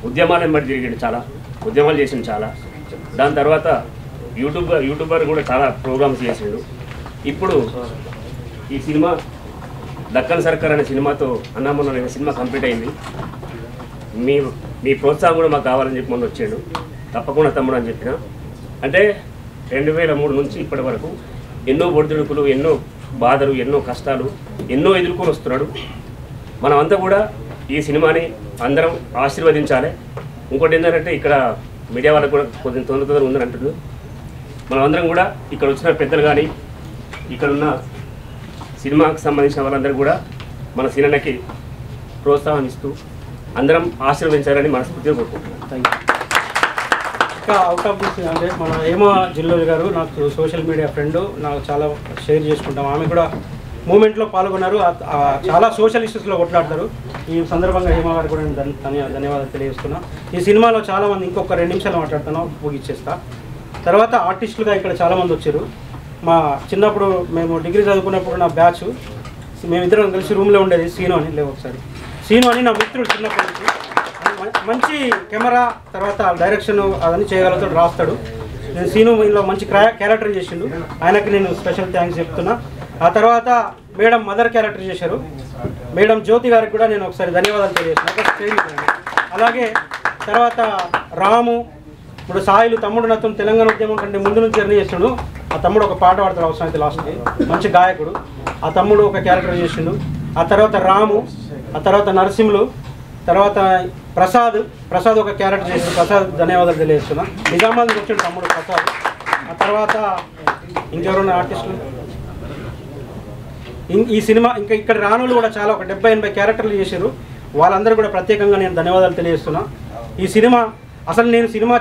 [SPEAKER 17] ఉద్యమాలు వెంబడి తిరిగిండు, చాలా ఉద్యమాలు చేసిండు చాలా. దాని తర్వాత యూట్యూబర్ కూడా చాలా ప్రోగ్రామ్స్ చేసిండు. ఇప్పుడు ఈ సినిమా దక్కన్ సర్కార్ అనే సినిమాతో అన్న సినిమా కంప్లీట్ అయింది. మీ ప్రోత్సాహం కూడా మాకు కావాలని చెప్పి మొన్న వచ్చాడు. తప్పకుండా తమ్ముడు అని చెప్పిన. అంటే 2003 నుంచి ఇప్పటి వరకు ఎన్నో ఒడిదుడుకులు, ఎన్నో బాధలు, ఎన్నో కష్టాలు ఎన్నో ఎదుర్కొని వస్తున్నాడు. మనమంతా కూడా ఈ సినిమాని అందరం ఆశీర్వదించాలి. ఇంకోటి ఏంటంటే ఇక్కడ మీడియా వాళ్ళకు కూడా కొంచెం తొందర ఉందని అంటున్నారు. మనమందరం కూడా ఇక్కడ వచ్చిన పెద్దలు కానీ ఇక్కడున్న సినిమాకి సంబంధించిన వాళ్ళందరూ కూడా మన సినిమాకి ప్రోత్సాహం ఇస్తూ అందరం ఆశీర్వదించాలని మనస్ఫూర్తిగా కోరుకుంటున్నాను. Thank you.
[SPEAKER 16] ఇంకా అవుట్ ఆఫ్ దిస్ అంటే మన హేమ జిల్లోజు గారు నాకు సోషల్ మీడియా ఫ్రెండ్, నాకు చాలా షేర్ చేసుకుంటాం. ఆమె కూడా మూమెంట్లో పాల్గొన్నారు, చాలా సోషల్ ఇష్యూస్లో కొట్లాడతారు. ఈ సందర్భంగా హేమ గారు కూడా నేను ధన్యవాదాలు తెలియజేస్తున్నా. ఈ సినిమాలో చాలామంది, ఇంకొక 2 నిమిషాలు మాట్లాడుతున్నాం, ముగిచ్చేస్తా. తర్వాత ఆర్టిస్టులుగా ఇక్కడ చాలామంది వచ్చారు. మా చిన్నప్పుడు మేము డిగ్రీ చదువుకున్నప్పుడు నా బ్యాచ్ మేమిద్దరం కలిసి రూమ్లో ఉండేది. సీను అని ఒకసారి సీను అని నా మిత్రుడు చిన్నప్పటి నుంచి మంచి కెమెరా, తర్వాత డైరెక్షన్ అవన్నీ చేయగలుగుతాడు, రాస్తాడు. నేను సీను ఇందులో మంచి క్యారెక్టర్ చేసిండు, ఆయనకి నేను స్పెషల్ థ్యాంక్స్ చెప్తున్నా. ఆ తర్వాత మేడం మదర్ క్యారెక్టర్ చేశారు. మేడం జ్యోతి గారికి కూడా నేను ఒకసారి ధన్యవాదాలు తెలియజేస్తున్నాను. అలాగే తర్వాత రాము, ఇప్పుడు సాయిలు తమ్ముడు నాతో తెలంగాణ ఉద్యమం కంటే ముందు నుంచి జర్నీ చేస్తుండు. ఆ తమ్ముడు ఒక పాట పాడతాడు అవసరం అయితే లాస్ట్కి, మంచి గాయకుడు. ఆ తమ్ముడు ఒక క్యారెక్టర్ చేసిండు. ఆ తర్వాత రాము, ఆ తర్వాత నరసింహులు, తర్వాత ప్రసాద్ ఒక క్యారెక్టర్ చేసిండు. ప్రసాద్ ధన్యవాదాలు తెలియజేస్తున్నా. నిజామాబాద్ నుంచి వచ్చిండు తమ్ముడు ప్రసాద్. ఆ తర్వాత ఇంకెవరున్న ఆర్టిస్టులు ఈ సినిమా ఇంకా ఇక్కడ రానులు కూడా చాలా ఒక 70-80 క్యారెక్టర్లు చేశారు. వాళ్ళందరూ కూడా ప్రత్యేకంగా నేను ధన్యవాదాలు తెలియజేస్తున్నా. ఈ సినిమా అసలు నేను సినిమా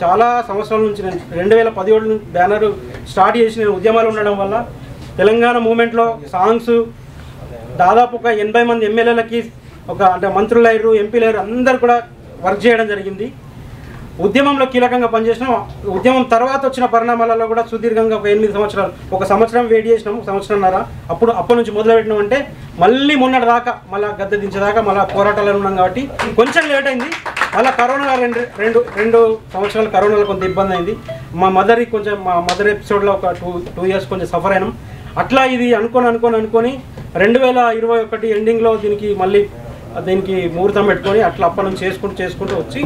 [SPEAKER 16] చాలా సంవత్సరాల నుంచి నేను 2017 నుంచి బ్యానర్ స్టార్ట్ చేసి నేను ఉద్యమాలు ఉండడం వల్ల తెలంగాణ మూమెంట్లో సాంగ్స్ దాదాపు ఒక 80 మంది ఎమ్మెల్యేలకి అంటే మంత్రులు అయ్యారు, ఎంపీలు అయ్యారు, అందరు కూడా వర్క్ చేయడం జరిగింది. ఉద్యమంలో కీలకంగా పనిచేసినాం. ఉద్యమం తర్వాత వచ్చిన పరిణామాలలో కూడా సుదీర్ఘంగా ఒక 8 సంవత్సరాలు, ఒక సంవత్సరం వెయిట్ చేసినాము, సంవత్సరంన్నర. అప్పటి నుంచి మొదలుపెట్టినాం అంటే మళ్ళీ మొన్నటి దాకా మళ్ళీ గద్దె దించేదాకా మళ్ళీ పోరాటాలు ఉన్నాం కాబట్టి కొంచెం లేట్ అయింది. మళ్ళీ కరోనా రెండు సంవత్సరాలు కరోనాలో కొంత ఇబ్బంది అయింది. మా మదర్ ఎపిసోడ్లో ఒక 2 ఇయర్స్ కొంచెం సఫర్ అయినాం. అట్లా ఇది అనుకొని 2021 ఎండింగ్లో దీనికి ముహూర్తం పెట్టుకొని అట్లా అప్పటి నుంచి చేసుకుంటూ వచ్చి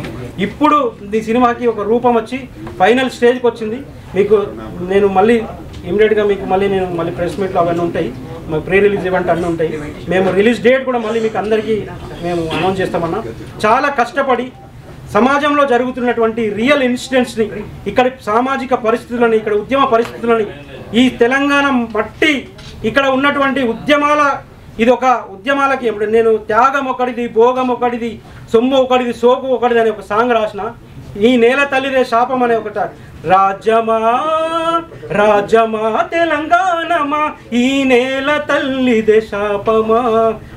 [SPEAKER 16] ఇప్పుడు ఈ సినిమాకి ఒక రూపం వచ్చి ఫైనల్ స్టేజ్కి వచ్చింది. మీకు నేను మళ్ళీ ఇమీడియట్గా నేను మళ్ళీ ప్రెస్ మీట్లో అవన్నీ ఉంటాయి, ప్రీ రిలీజ్ ఈవెంట్ అన్నీ ఉంటాయి. మేము రిలీజ్ డేట్ కూడా మళ్ళీ మీకు అందరికీ మేము అనౌన్స్ చేస్తామన్నా. చాలా కష్టపడి సమాజంలో జరుగుతున్నటువంటి రియల్ ఇన్సిడెంట్స్ని, ఇక్కడ సామాజిక పరిస్థితులని, ఇక్కడ ఉద్యమ పరిస్థితులని, ఈ తెలంగాణ మట్టి ఇక్కడ ఉన్నటువంటి ఇది ఒక ఉద్యమాలకి ఇప్పుడు నేను త్యాగం ఒకటిది, భోగం ఒకటిది, సొమ్ము ఒకటిది, సోకు ఒకటిది అనే ఒక సాంగ్ రాసిన. ఈ నేల తల్లిదే శాపం అనే ఒక రాజ్యమా రాజ్యమా తెలంగాణమా ఈ నేల తల్లి దేశాపమా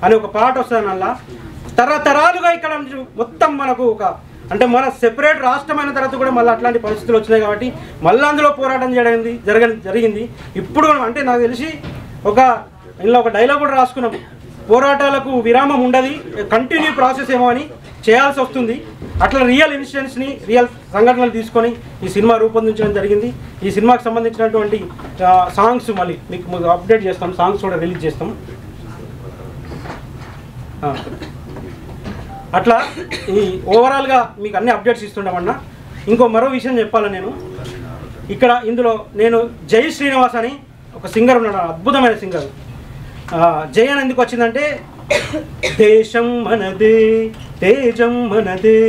[SPEAKER 16] అని ఒక పాట వస్తుంది. అలా తరతరాలుగా ఇక్కడ మొత్తం మనకు ఒక అంటే మన సెపరేట్ రాష్ట్రమైన తర్వాత కూడా మళ్ళీ అట్లాంటి పరిస్థితులు వచ్చినాయి కాబట్టి మళ్ళీ అందులో పోరాటం జరిగింది. ఇప్పుడు అంటే నాకు తెలిసి ఇందులో ఒక డైలాగ్ కూడా రాసుకున్నాం, పోరాటాలకు విరామం ఉండదు, కంటిన్యూ ప్రాసెస్ ఏమో అని చేయాల్సి వస్తుంది. అట్లా రియల్ ఇన్సిడెంట్స్ని రియల్ సంఘటనలు తీసుకొని ఈ సినిమా రూపొందించడం జరిగింది. ఈ సినిమాకి సంబంధించినటువంటి సాంగ్స్ మళ్ళీ మీకు అప్డేట్ చేస్తాం, సాంగ్స్ కూడా రిలీజ్ చేస్తాం. అట్లా ఈ ఓవరాల్గా మీకు అన్ని అప్డేట్స్ ఇస్తుంటామన్నా. మరో విషయం చెప్పాలి, నేను ఇక్కడ ఇందులో నేను జై శ్రీనివాస్ అని ఒక సింగర్ ఉన్నాడు, అద్భుతమైన సింగర్. జై అని ఎందుకు వచ్చిందంటే దేశం మనదే తేజం మనదే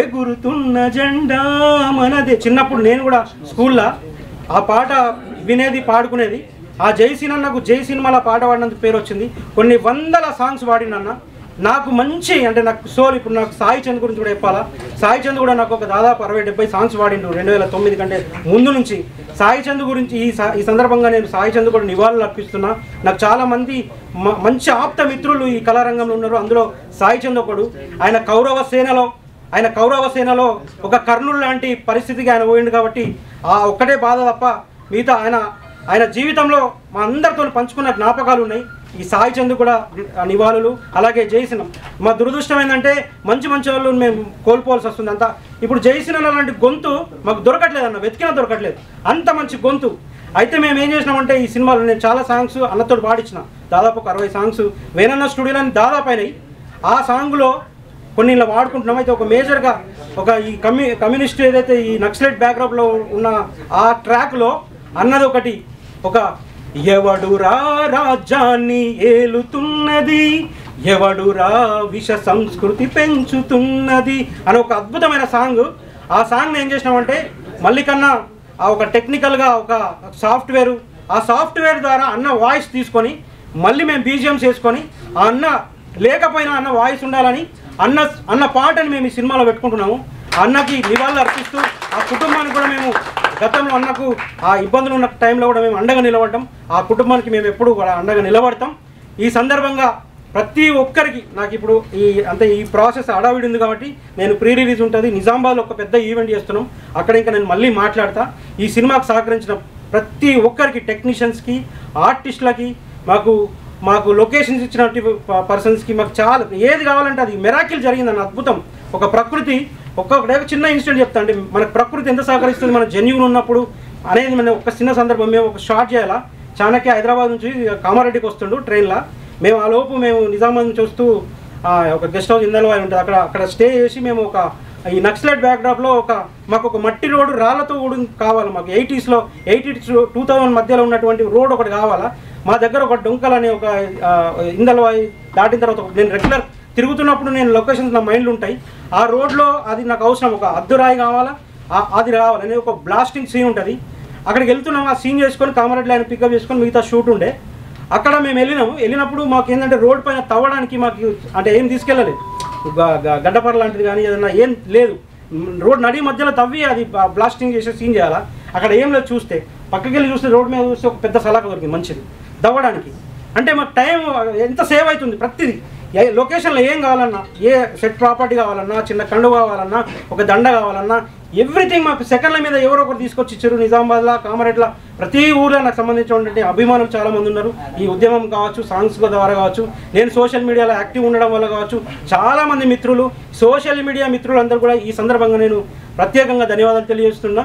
[SPEAKER 16] ఎగురుతున్న జెండా మనదే. చిన్నప్పుడు నేను కూడా స్కూల్లో ఆ పాట వినేది, పాడుకునేది. ఆ జై సినన్నకు జై సినిమాలో పాట పాడినందుకు పేరు వచ్చింది. కొన్ని వందల సాంగ్స్ పాడినన్న. నాకు మంచి అంటే నాకు సోల్. ఇప్పుడు నాకు సాయి చంద్ గురించి కూడా చెప్పాలా. సాయి చంద్ కూడా నాకు ఒక దాదాపు 60-70 సాంగ్స్ పాడిండు 2009 కంటే ముందు నుంచి. సాయి చంద్ గురించి ఈ సందర్భంగా నేను సాయి చంద్ కూడా నివాళులు అర్పిస్తున్నా. నాకు చాలామంది మంచి ఆప్త మిత్రులు ఈ కళారంగంలో ఉన్నారు. అందులో సాయి చంద్ ఒకడు. ఆయన కౌరవ సేనలో ఒక కర్ణుడు లాంటి పరిస్థితికి ఆయన పోయిండు కాబట్టి ఆ ఒక్కటే బాధ తప్ప మిగతా ఆయన జీవితంలో మా అందరితో పంచుకున్న జ్ఞాపకాలు ఉన్నాయి. ఈ సాయి చంద్ కూడా నివాళులు. అలాగే జయసినం. మా దురదృష్టం ఏంటంటే మంచి వాళ్ళు మేము కోల్పోవాల్సి వస్తుంది అంతా. ఇప్పుడు జయసినం లాంటి గొంతు మాకు దొరకట్లేదు అన్న, వెతికినా దొరకట్లేదు, అంత మంచి గొంతు. అయితే మేము ఏం చేసినామంటే ఈ సినిమాలో నేను చాలా సాంగ్స్ అన్నతో పాడించిన, దాదాపు 60 సాంగ్స్ వేనన్న స్టూడియోలో దాదాపు అయినాయి. ఆ సాంగ్లో కొన్ని ఇలా వాడుకుంటున్నాం. అయితే ఒక మేజర్గా ఈ కమ్యూనిస్ట్ ఏదైతే ఈ నక్సలైట్ బ్యాక్గ్రౌండ్లో ఉన్న ఆ ట్రాక్లో అన్నది ఒకటి, ఎవడురా రాజ్యాన్ని ఏలుతున్నది, ఎవడురా విష సంస్కృతి పెంచుతున్నది అని ఒక అద్భుతమైన సాంగ్. ఆ సాంగ్ని ఏం చేసినామంటే మళ్ళీ కన్నా ఒక టెక్నికల్గా ఒక సాఫ్ట్వేర్ ద్వారా అన్న వాయిస్ తీసుకొని మళ్ళీ మేము బీజిఎంస్ వేసుకొని ఆ అన్న లేకపోయినా అన్న వాయిస్ ఉండాలని అన్న పాటని మేము ఈ సినిమాలో పెట్టుకుంటున్నాము. అన్నకి నివాళులు అర్పిస్తూ ఆ కుటుంబానికి కూడా మేము గతంలో అన్నకు ఆ ఇబ్బందులు ఉన్న టైంలో కూడా మేము అండగా నిలబడటం, ఆ కుటుంబానికి మేము ఎప్పుడు కూడా అండగా నిలబడతాం. ఈ సందర్భంగా ప్రతి ఒక్కరికి నాకు ఇప్పుడు ఈ ప్రాసెస్ అడావిడి ఉంది కాబట్టి నేను ప్రీ రిలీజ్ ఉంటుంది, నిజామాబాద్లో ఒక పెద్ద ఈవెంట్ చేస్తున్నాం, అక్కడ ఇంకా నేను మళ్ళీ మాట్లాడతా. ఈ సినిమాకు సహకరించిన ప్రతి ఒక్కరికి, టెక్నీషియన్స్కి, ఆర్టిస్టులకి, మాకు లొకేషన్స్ ఇచ్చినటువంటి పర్సన్స్కి, మాకు చాలా ఏది కావాలంటే అది మెరాకిల్ జరిగిందన్న అద్భుతం. ఒక ప్రకృతి ఒక్కొక్కటే చిన్న ఇన్సిడెంట్ చెప్తా అంటే మనకు ప్రకృతి ఎంత సహకరిస్తుంది మన జెన్యూన్ ఉన్నప్పుడు అనేది. మనం ఒక చిన్న సందర్భం, మేము ఒక షార్ట్ చేయాలా, చాణక్య హైదరాబాద్ నుంచి కామారెడ్డికి వస్తుండు ట్రైన్లో. మేము ఆ లోపు మేము నిజామాబాద్ నుంచి వస్తూ ఒక గెస్ట్ హౌస్ ఇందల్వాయి ఉంటుంది, అక్కడ స్టే చేసి మేము ఈ నక్సలైట్ బ్యాక్డ్రాప్లో మాకు ఒక మట్టి రోడ్డు రాళ్లతో కూడా కావాలి. మాకు 80s 2000 మధ్యలో ఉన్నటువంటి రోడ్ ఒకటి కావాలా. మా దగ్గర ఒక డొంకల్ అనే ఒక ఇందల్వాయి దాటిన తర్వాత నేను రెగ్యులర్ తిరుగుతున్నప్పుడు నేను లొకేషన్స్ నా మైండ్లో ఉంటాయి. ఆ రోడ్లో అది నాకు అవసరం, ఒక అద్దురాయి కావాలా, అది రావాలని ఒక బ్లాస్టింగ్ సీన్ ఉంటుంది. అక్కడికి వెళ్తున్నాం, ఆ సీన్ చేసుకొని కామారెడ్డి లైన్ పికప్ చేసుకొని మిగతా షూట్ ఉండే. అక్కడ మేము వెళ్ళినప్పుడు మాకు ఏంటంటే రోడ్ పైన తవ్వడానికి మాకు అంటే ఏం తీసుకెళ్ళలేదు, గడ్డపర లాంటిది కానీ ఏదన్నా ఏం లేదు. రోడ్ నడి మధ్యలో తవ్వి అది బ్లాస్టింగ్ చేసే సీన్ చేయాలా. అక్కడ ఏం లేదు, చూస్తే పక్కకి వెళ్ళి చూస్తే రోడ్ మీద చూస్తే ఒక పెద్ద సలాక దొరికింది మంచిది తవ్వడానికి. అంటే మాకు టైం ఎంత సేవ్ అవుతుంది. ప్రతిదీ లొకేషన్లో ఏం కావాలన్నా, ఏ సెట్ ప్రాపర్టీ కావాలన్నా, చిన్న కండు కావాలన్నా, ఒక దండ కావాలన్నా, ఎవ్రీథింగ్ మాకు సెకండ్ల మీద ఎవరో ఒకరు తీసుకొచ్చి ఇచ్చారు. నిజామాబాద్లో, కామారెడ్డిలో, ప్రతి ఊళ్ళో నాకు సంబంధించినటువంటి అభిమానులు చాలామంది ఉన్నారు. ఈ ఉద్యమం కావచ్చు, సాంగ్స్ ద్వారా కావచ్చు, నేను సోషల్ మీడియాలో యాక్టివ్ ఉండడం వల్ల కావచ్చు, చాలామంది మిత్రులు, సోషల్ మీడియా మిత్రులందరూ కూడా ఈ సందర్భంగా నేను ప్రత్యేకంగా ధన్యవాదాలు తెలియజేస్తున్నా.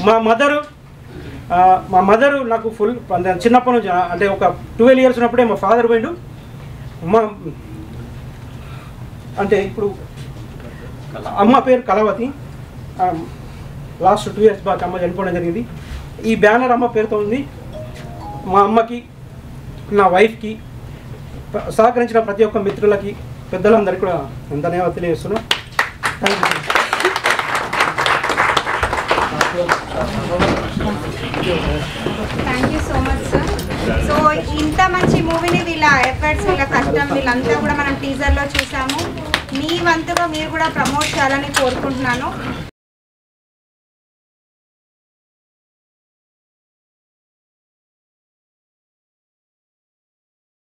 [SPEAKER 16] మా మదరు నాకు ఫుల్ చిన్నప్పటి నుంచి అంటే ఒక 12 years ఉన్నప్పుడే మా ఫాదర్ పోయిండు. అంటే ఇప్పుడు అమ్మ పేరు కళావతి. లాస్ట్ 2 years బ్యాక్ అమ్మ చనిపోవడం జరిగింది. ఈ బ్యానర్ అమ్మ పేరుతో ఉంది. మా అమ్మకి, నా వైఫ్కి, సహకరించిన ప్రతి ఒక్క మిత్రులకి, పెద్దలందరికీ కూడా ధన్యవాదాలు తెలియజేస్తున్నాను.
[SPEAKER 1] Thank you so much sir. So ఇంత మంచి మూవీని వీళ్ళ ఎఫర్ట్స్, వీళ్ళ కష్టం, వీళ్ళంతా కూడా మనం టీజర్లో చూసాము. మీ వంతుగా మీరు కూడా ప్రమోట్ చేయాలని కోరుకుంటున్నాను.